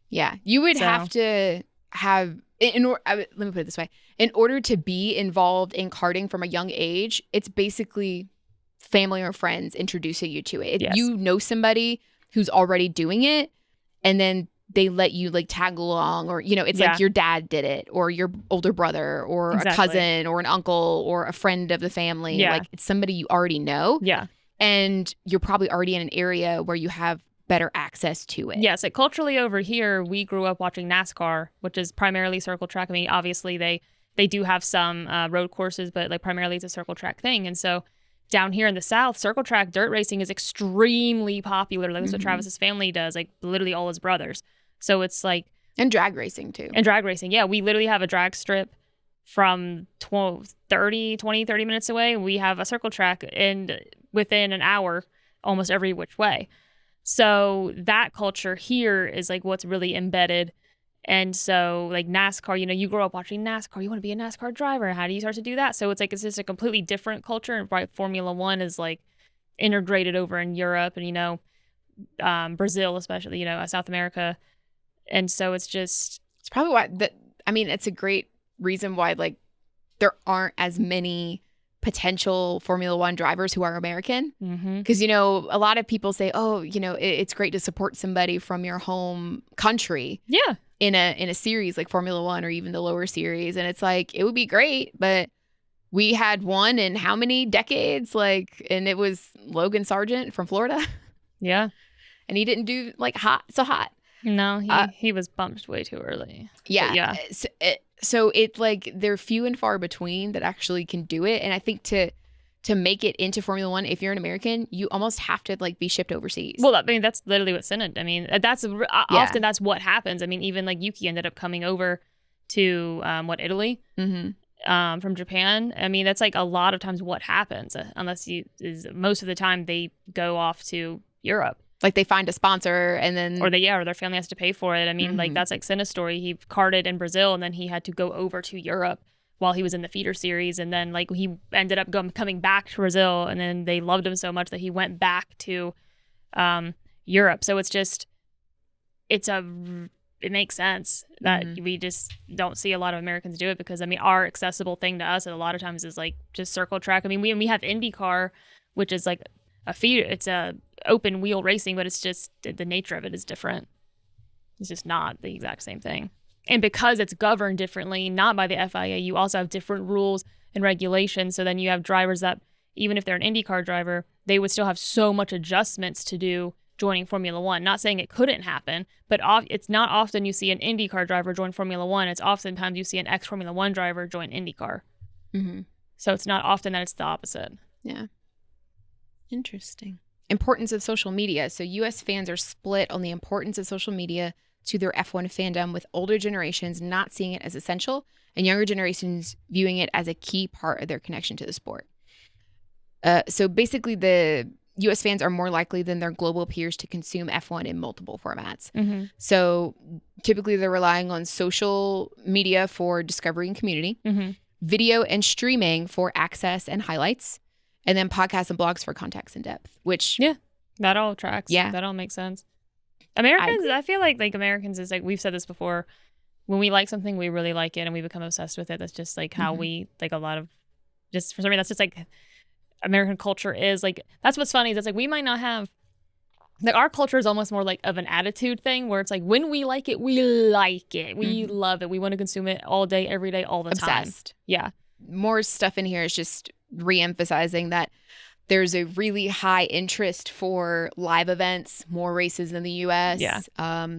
Yeah. You would have to have, let me put it this way. In order to be involved in karting from a young age, it's basically family or friends introducing you to it. If you know somebody who's already doing it, and then they let you like tag along, or, you know, it's like your dad did it, or your older brother, or a cousin, or an uncle, or a friend of the family. Yeah. Like, it's somebody you already know. Yeah. And you're probably already in an area where you have better access to it. Yes. Like culturally over here, we grew up watching NASCAR, which is primarily circle track. I mean, obviously they do have some road courses, but like primarily it's a circle track thing. And so down here in the South, circle track dirt racing is extremely popular. Like that's what Travis's family does, like literally all his brothers. So it's like, and drag racing too. And drag racing. Yeah. We literally have a drag strip from 30 minutes away. We have a circle track, and within an hour, almost every which way. So that culture here is like what's really embedded. And so like NASCAR, you know, you grow up watching NASCAR, you want to be a NASCAR driver. How do you start to do that? So it's like, it's just a completely different culture. And right, Formula One is like integrated over in Europe and, you know, Brazil, especially, you know, South America. And so it's probably why it's a great reason why like there aren't as many potential Formula One drivers who are American. Because, you know, a lot of people say, oh, you know, it's great to support somebody from your home country. Yeah. In a series like Formula One or even the lower series. And it's like, it would be great, but we had one in how many decades? Like, and it was Logan Sargent from Florida. Yeah. And he didn't do like so hot. No, he was bumped way too early. Yeah. But yeah. So it's like they're few and far between that actually can do it. And I think to make it into Formula One, if you're an American, you almost have to like be shipped overseas. Well, I mean, that's literally what Senna. I mean, often that's what happens. I mean, even like Yuki ended up coming over to Italy from Japan. I mean, that's like a lot of times what happens, unless most of the time they go off to Europe. Like they find a sponsor and then... Or their family has to pay for it. I mean, like that's like Senna's story. He karted in Brazil and then he had to go over to Europe while he was in the feeder series. And then like he ended up coming back to Brazil, and then they loved him so much that he went back to Europe. So it's just, it makes sense that we just don't see a lot of Americans do it, because I mean, our accessible thing to us a lot of times is like just circle track. I mean, we have IndyCar, which is like it's a open wheel racing, but it's just the nature of it is different. It's just not the exact same thing. And because it's governed differently, not by the FIA, you also have different rules and regulations. So then you have drivers that, even if they're an IndyCar driver, they would still have so much adjustments to do joining Formula One. Not saying it couldn't happen, but it's not often you see an IndyCar driver join Formula One. It's oftentimes you see an ex-Formula One driver join IndyCar. So it's not often that it's the opposite. Yeah. Interesting. Importance of social media. So U.S. fans are split on the importance of social media. to their F1 fandom, with older generations not seeing it as essential and younger generations viewing it as a key part of their connection to the sport. So basically, the U.S. fans are more likely than their global peers to consume F1 in multiple formats. Mm-hmm. So typically, they're relying on social media for discovery and community, Mm-hmm. video and streaming for access and highlights, and then podcasts and blogs for context and depth, which... Yeah, that all tracks. Yeah. That all makes sense. Americans, I feel like Americans is like, we've said this before, when we like something, we really like it and we become obsessed with it. That's just like how we, like a lot of, just for some reason, that's just like American culture is. Like, that's what's funny is it's like we might not have, like our culture is almost more like of an attitude thing where it's like when we like it, we like it. We love it. We want to consume it all day, every day, all the time. Obsessed. Yeah. More stuff in here is just re-emphasizing that there's a really high interest for live events, more races in the U.S. Yeah.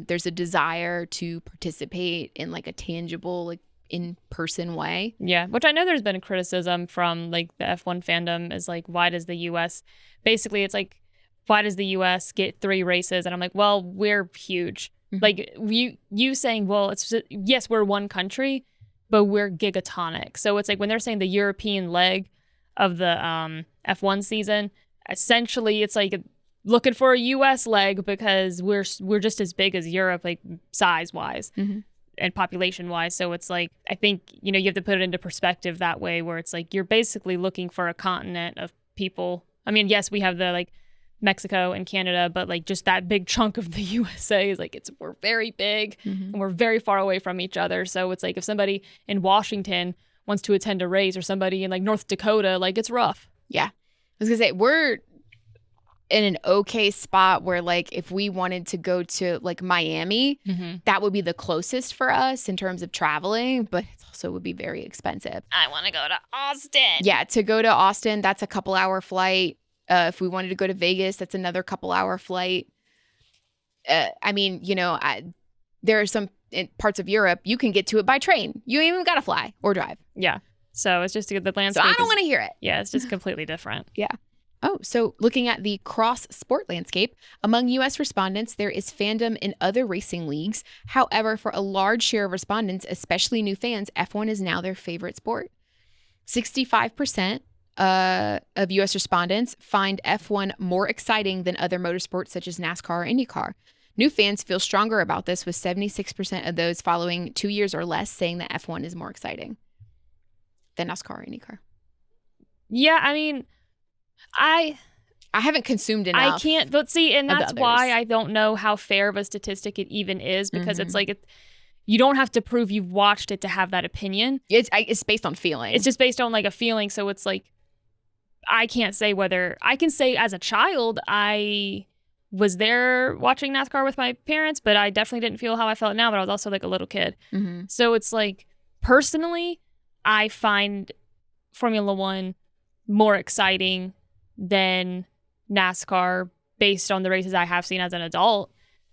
There's a desire to participate in like a tangible, like in-person way. Yeah, which I know there's been a criticism from like the F1 fandom is like, why does the U.S. basically it's like, why does the U.S. get 3 races? And I'm like, well, we're huge. Like you saying, well, it's just, yes, we're one country, but we're gigatonic. So it's like when they're saying the European leg of the F1 season, essentially it's like looking for a US leg because we're just as big as Europe, like size wise and population wise. So it's like, I think, you know, you have to put it into perspective that way where it's like you're basically looking for a continent of people. I mean, yes, we have the like Mexico and Canada, but like just that big chunk of the USA is like we're very big and we're very far away from each other. So it's like if somebody in Washington wants to attend a race or somebody in like North Dakota, like it's rough. Yeah. I was gonna say we're in an okay spot where like if we wanted to go to like Miami, that would be the closest for us in terms of traveling, but it also would be very expensive. I want to go to Austin. Yeah, to go to Austin, that's a couple hour flight. If we wanted to go to Vegas, that's another couple hour flight. I mean, you know, there are some parts of Europe you can get to it by train. You ain't even got to fly or drive. Yeah. So it's just the landscape. So I don't want to hear it. Yeah, it's just completely different. Yeah. Oh, so looking at the cross-sport landscape, among U.S. respondents, there is fandom in other racing leagues. However, for a large share of respondents, especially new fans, F1 is now their favorite sport. 65% of U.S. respondents find F1 more exciting than other motorsports such as NASCAR or IndyCar. New fans feel stronger about this, with 76% of those following 2 years or less saying that F1 is more exciting than NASCAR or IndyCar. Yeah, I mean, I haven't consumed enough. I can't, but see, and that's why I don't know how fair of a statistic it even is, because it's like you don't have to prove you've watched it to have that opinion. It's based on feeling. It's just based on like a feeling. So it's like I can't say whether I can say as a child I was there watching NASCAR with my parents, but I definitely didn't feel how I felt now. But I was also like a little kid, so it's like personally, I find Formula One more exciting than NASCAR based on the races I have seen as an adult,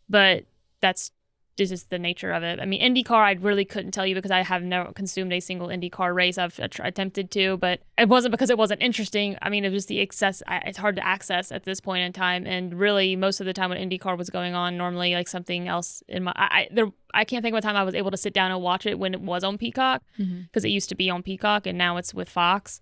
but that's just the nature of it. I mean, IndyCar, I really couldn't tell you because I have never consumed a single IndyCar race. I've attempted to, but it wasn't because it wasn't interesting. I mean, it was the excess. It's hard to access at this point in time, and really, most of the time when IndyCar was going on, normally like something else in my I can't think of a time I was able to sit down and watch it when it was on Peacock, because it used to be on Peacock and now it's with Fox,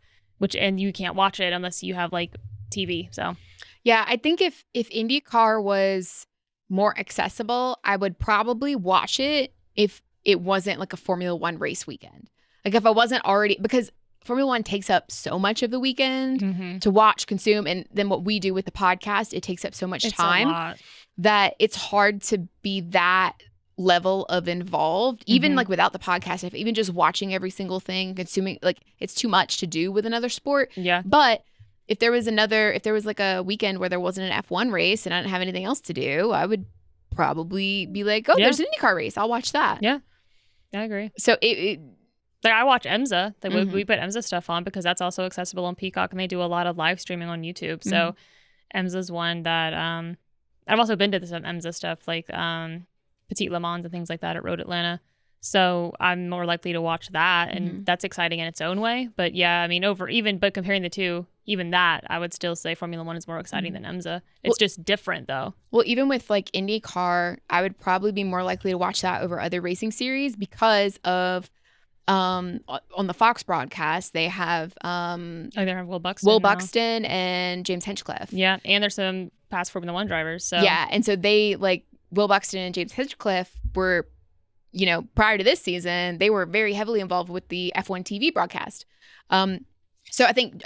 and you can't watch it unless you have like TV. So yeah, I think if IndyCar was more accessible, I would probably watch it if it wasn't like a Formula One race weekend. Like if I wasn't already, because Formula One takes up so much of the weekend to watch, consume, and then what we do with the podcast, it takes up so much time that it's hard to be that level of involved, even like without the podcast, if even just watching every single thing, consuming, like it's too much to do with another sport. Yeah. But if there was like a weekend where there wasn't an F1 race and I didn't have anything else to do, I would probably be like, oh, there's an IndyCar race. I'll watch that. Yeah, I agree. So it like I watch IMSA. Like we put IMSA stuff on because that's also accessible on Peacock, and they do a lot of live streaming on YouTube. So IMSA's one that I've also been to some IMSA stuff like Petit Le Mans and things like that at Road Atlanta. So I'm more likely to watch that, and that's exciting in its own way. But yeah, I mean, but comparing the two, even that, I would still say Formula One is more exciting than IMSA. It's just different, though. Well, even with like IndyCar, I would probably be more likely to watch that over other racing series because of on the Fox broadcast they have they have Will Buxton. Will Buxton and James Hinchcliffe. Yeah, and there's some past Formula One drivers. So yeah, and so they like Will Buxton and James Hinchcliffe were, you know, prior to this season, they were very heavily involved with the F1 TV broadcast. So I think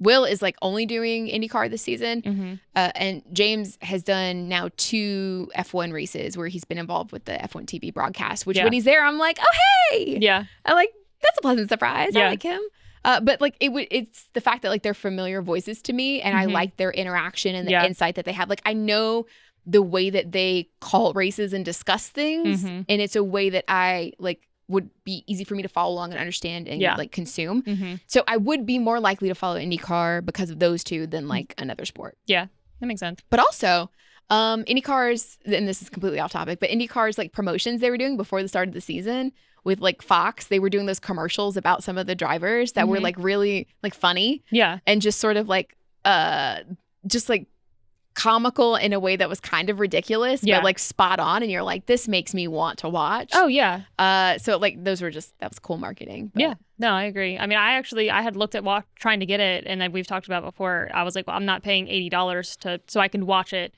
Will is like only doing IndyCar this season. And James has done now 2 F1 races where he's been involved with the F1 TV broadcast, which when he's there, I'm like, oh, hey. Yeah. I like, that's a pleasant surprise. Yeah. I like him. But like it's the fact that like they're familiar voices to me and I like their interaction and the insight that they have. Like I know the way that they call races and discuss things. And it's a way that I like would be easy for me to follow along and understand and like consume. So I would be more likely to follow IndyCar because of those 2 than like another sport. Yeah, that makes sense. But also IndyCar's, and this is completely off topic, but IndyCar's like promotions they were doing before the start of the season with like Fox, they were doing those commercials about some of the drivers that were like really like funny. Yeah. And just sort of like just like comical in a way that was kind of ridiculous, but like spot on. And you're like, this makes me want to watch. Oh, yeah. So like those were just, that was cool marketing. But. Yeah. No, I agree. I mean, I had looked at trying to get it, and then we've talked about before. I was like, well, I'm not paying $80 so I can watch it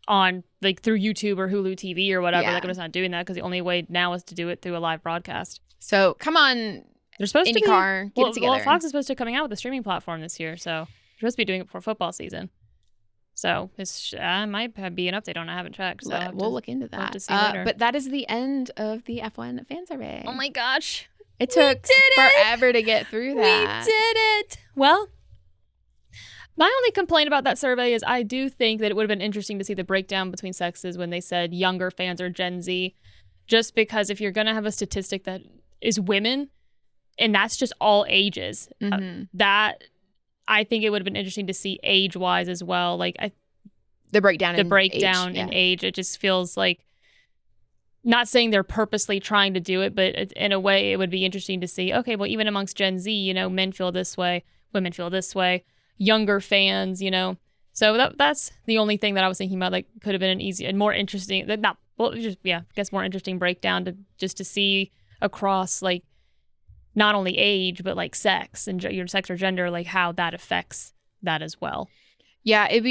on like through YouTube or Hulu TV or whatever. Like I'm just not doing that because the only way now is to do it through a live broadcast. So come on, they're supposed IndyCar, to get it together. Well, Fox is supposed to be coming out with a streaming platform this year, so they're supposed to be doing it before football season. So it's might be an update on. I haven't checked. So we'll look into that. To see later. But that is the end of the F1 fan survey. Oh my gosh, it took forever to get through that. We did it. Well, my only complaint about that survey is I do think that it would have been interesting to see the breakdown between sexes when they said younger fans or Gen Z, just because if you're going to have a statistic that is women, and that's just all ages, that I think it would have been interesting to see age-wise as well. Like the breakdown in age. It just feels like, not saying they're purposely trying to do it, but in a way it would be interesting to see, okay, well, even amongst Gen Z, you know, men feel this way, women feel this way. Younger fans, you know, so that's the only thing that I was thinking about. Like, could have been an easy and more interesting, more interesting breakdown to see across like not only age but like sex and your sex or gender, like how that affects that as well. Yeah, it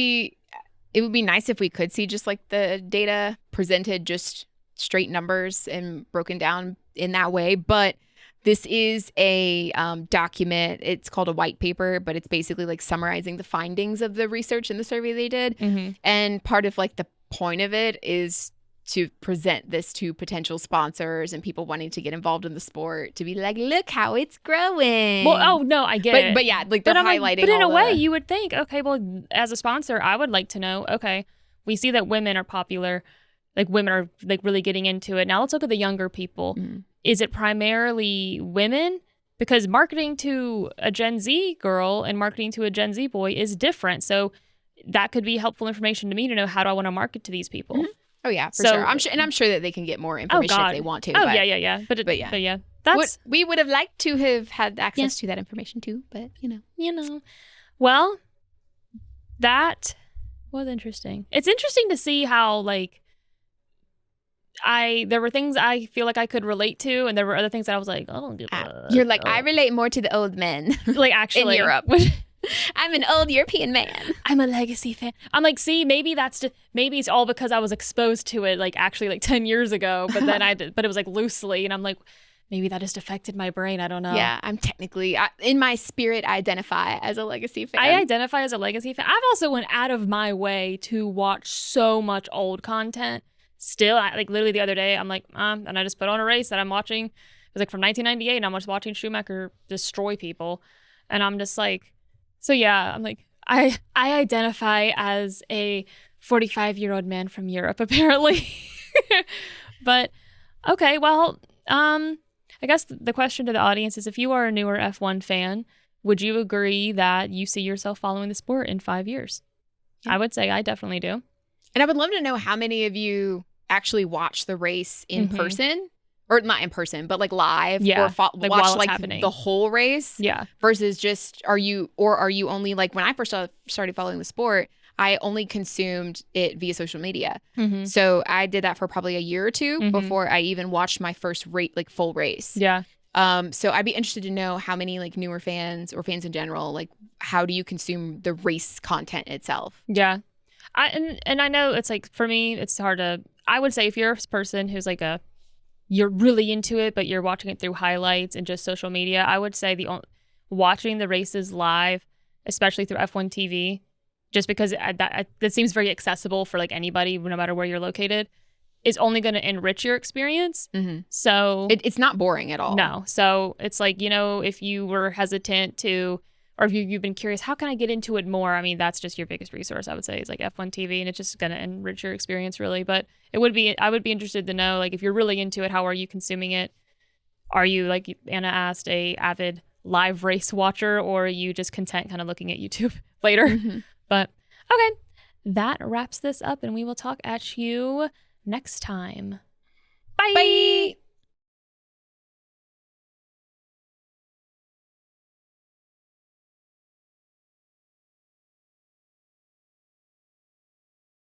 would be nice if we could see just like the data presented, just straight numbers and broken down in that way, but. This is a document. It's called a white paper, but it's basically like summarizing the findings of the research and the survey they did. And part of like the point of it is to present this to potential sponsors and people wanting to get involved in the sport to be like, look how it's growing. Well, oh no, I get it. But yeah, like they're highlighting. But in a way, you would think, okay, well, as a sponsor, I would like to know, okay, we see that women are popular, like women are like really getting into it. Now let's look at the younger people. Is it primarily women? Because marketing to a Gen Z girl and marketing to a Gen Z boy is different. So that could be helpful information to me to know, how do I want to market to these people? Oh yeah, for sure. I'm sure that they can get more information if they want to. Oh yeah. But yeah, that's we would have liked to have had access to that information too. But you know. Well, that was interesting. It's interesting to see how like. There were things I feel like I could relate to, and there were other things that I was like, oh, you're like, I relate more to the old men, like actually in Europe. I'm an old European man. I'm a legacy fan. I'm like, see, maybe maybe it's all because I was exposed to it, like actually like 10 years ago, but then but it was like loosely, and I'm like, maybe that just affected my brain. I don't know. Yeah, I'm technically in my spirit, I identify as a legacy fan. I identify as a legacy fan. I've also went out of my way to watch so much old content. Still, like literally the other day, I'm like, and I just put on a race that I'm watching. It was like from 1998, and I'm just watching Schumacher destroy people. And I'm just like, so yeah, I'm like, I identify as a 45-year-old man from Europe, apparently. But, okay, well, I guess the question to the audience is, if you are a newer F1 fan, would you agree that you see yourself following the sport in 5 years? Yeah. I would say I definitely do. And I would love to know how many of you actually watch the race in person or not in person, but like live, Yeah, or like while watch it's like happening. the whole race, Yeah. versus just are you only like, when I first started following the sport, I only consumed it via social media. Mm-hmm. So I did that for probably a year or two Mhm. before I even watched my first full race. Yeah. So I'd be interested to know how many like newer fans or fans in general, like how do you consume the race content itself? Yeah. And I know it's like, for me, it's hard to, I would say if you're a person who's like you're really into it, but you're watching it through highlights and just social media, I would say watching the races live, especially through F1 TV, just because that seems very accessible for like anybody, no matter where you're located, is only going to enrich your experience. Mm-hmm. So it's not boring at all. No. So it's like, if you were hesitant to, or if you've been curious, how can I get into it more? I mean, that's just your biggest resource, I would say, is like F1 TV, and it's just going to enrich your experience, really. But I would be interested to know, like, if you're really into it, how are you consuming it? Are you, like Anna asked, a avid live race watcher, or are you just content kind of looking at YouTube later? Mm-hmm. But okay, that wraps this up, and we will talk at you next time. Bye. Bye.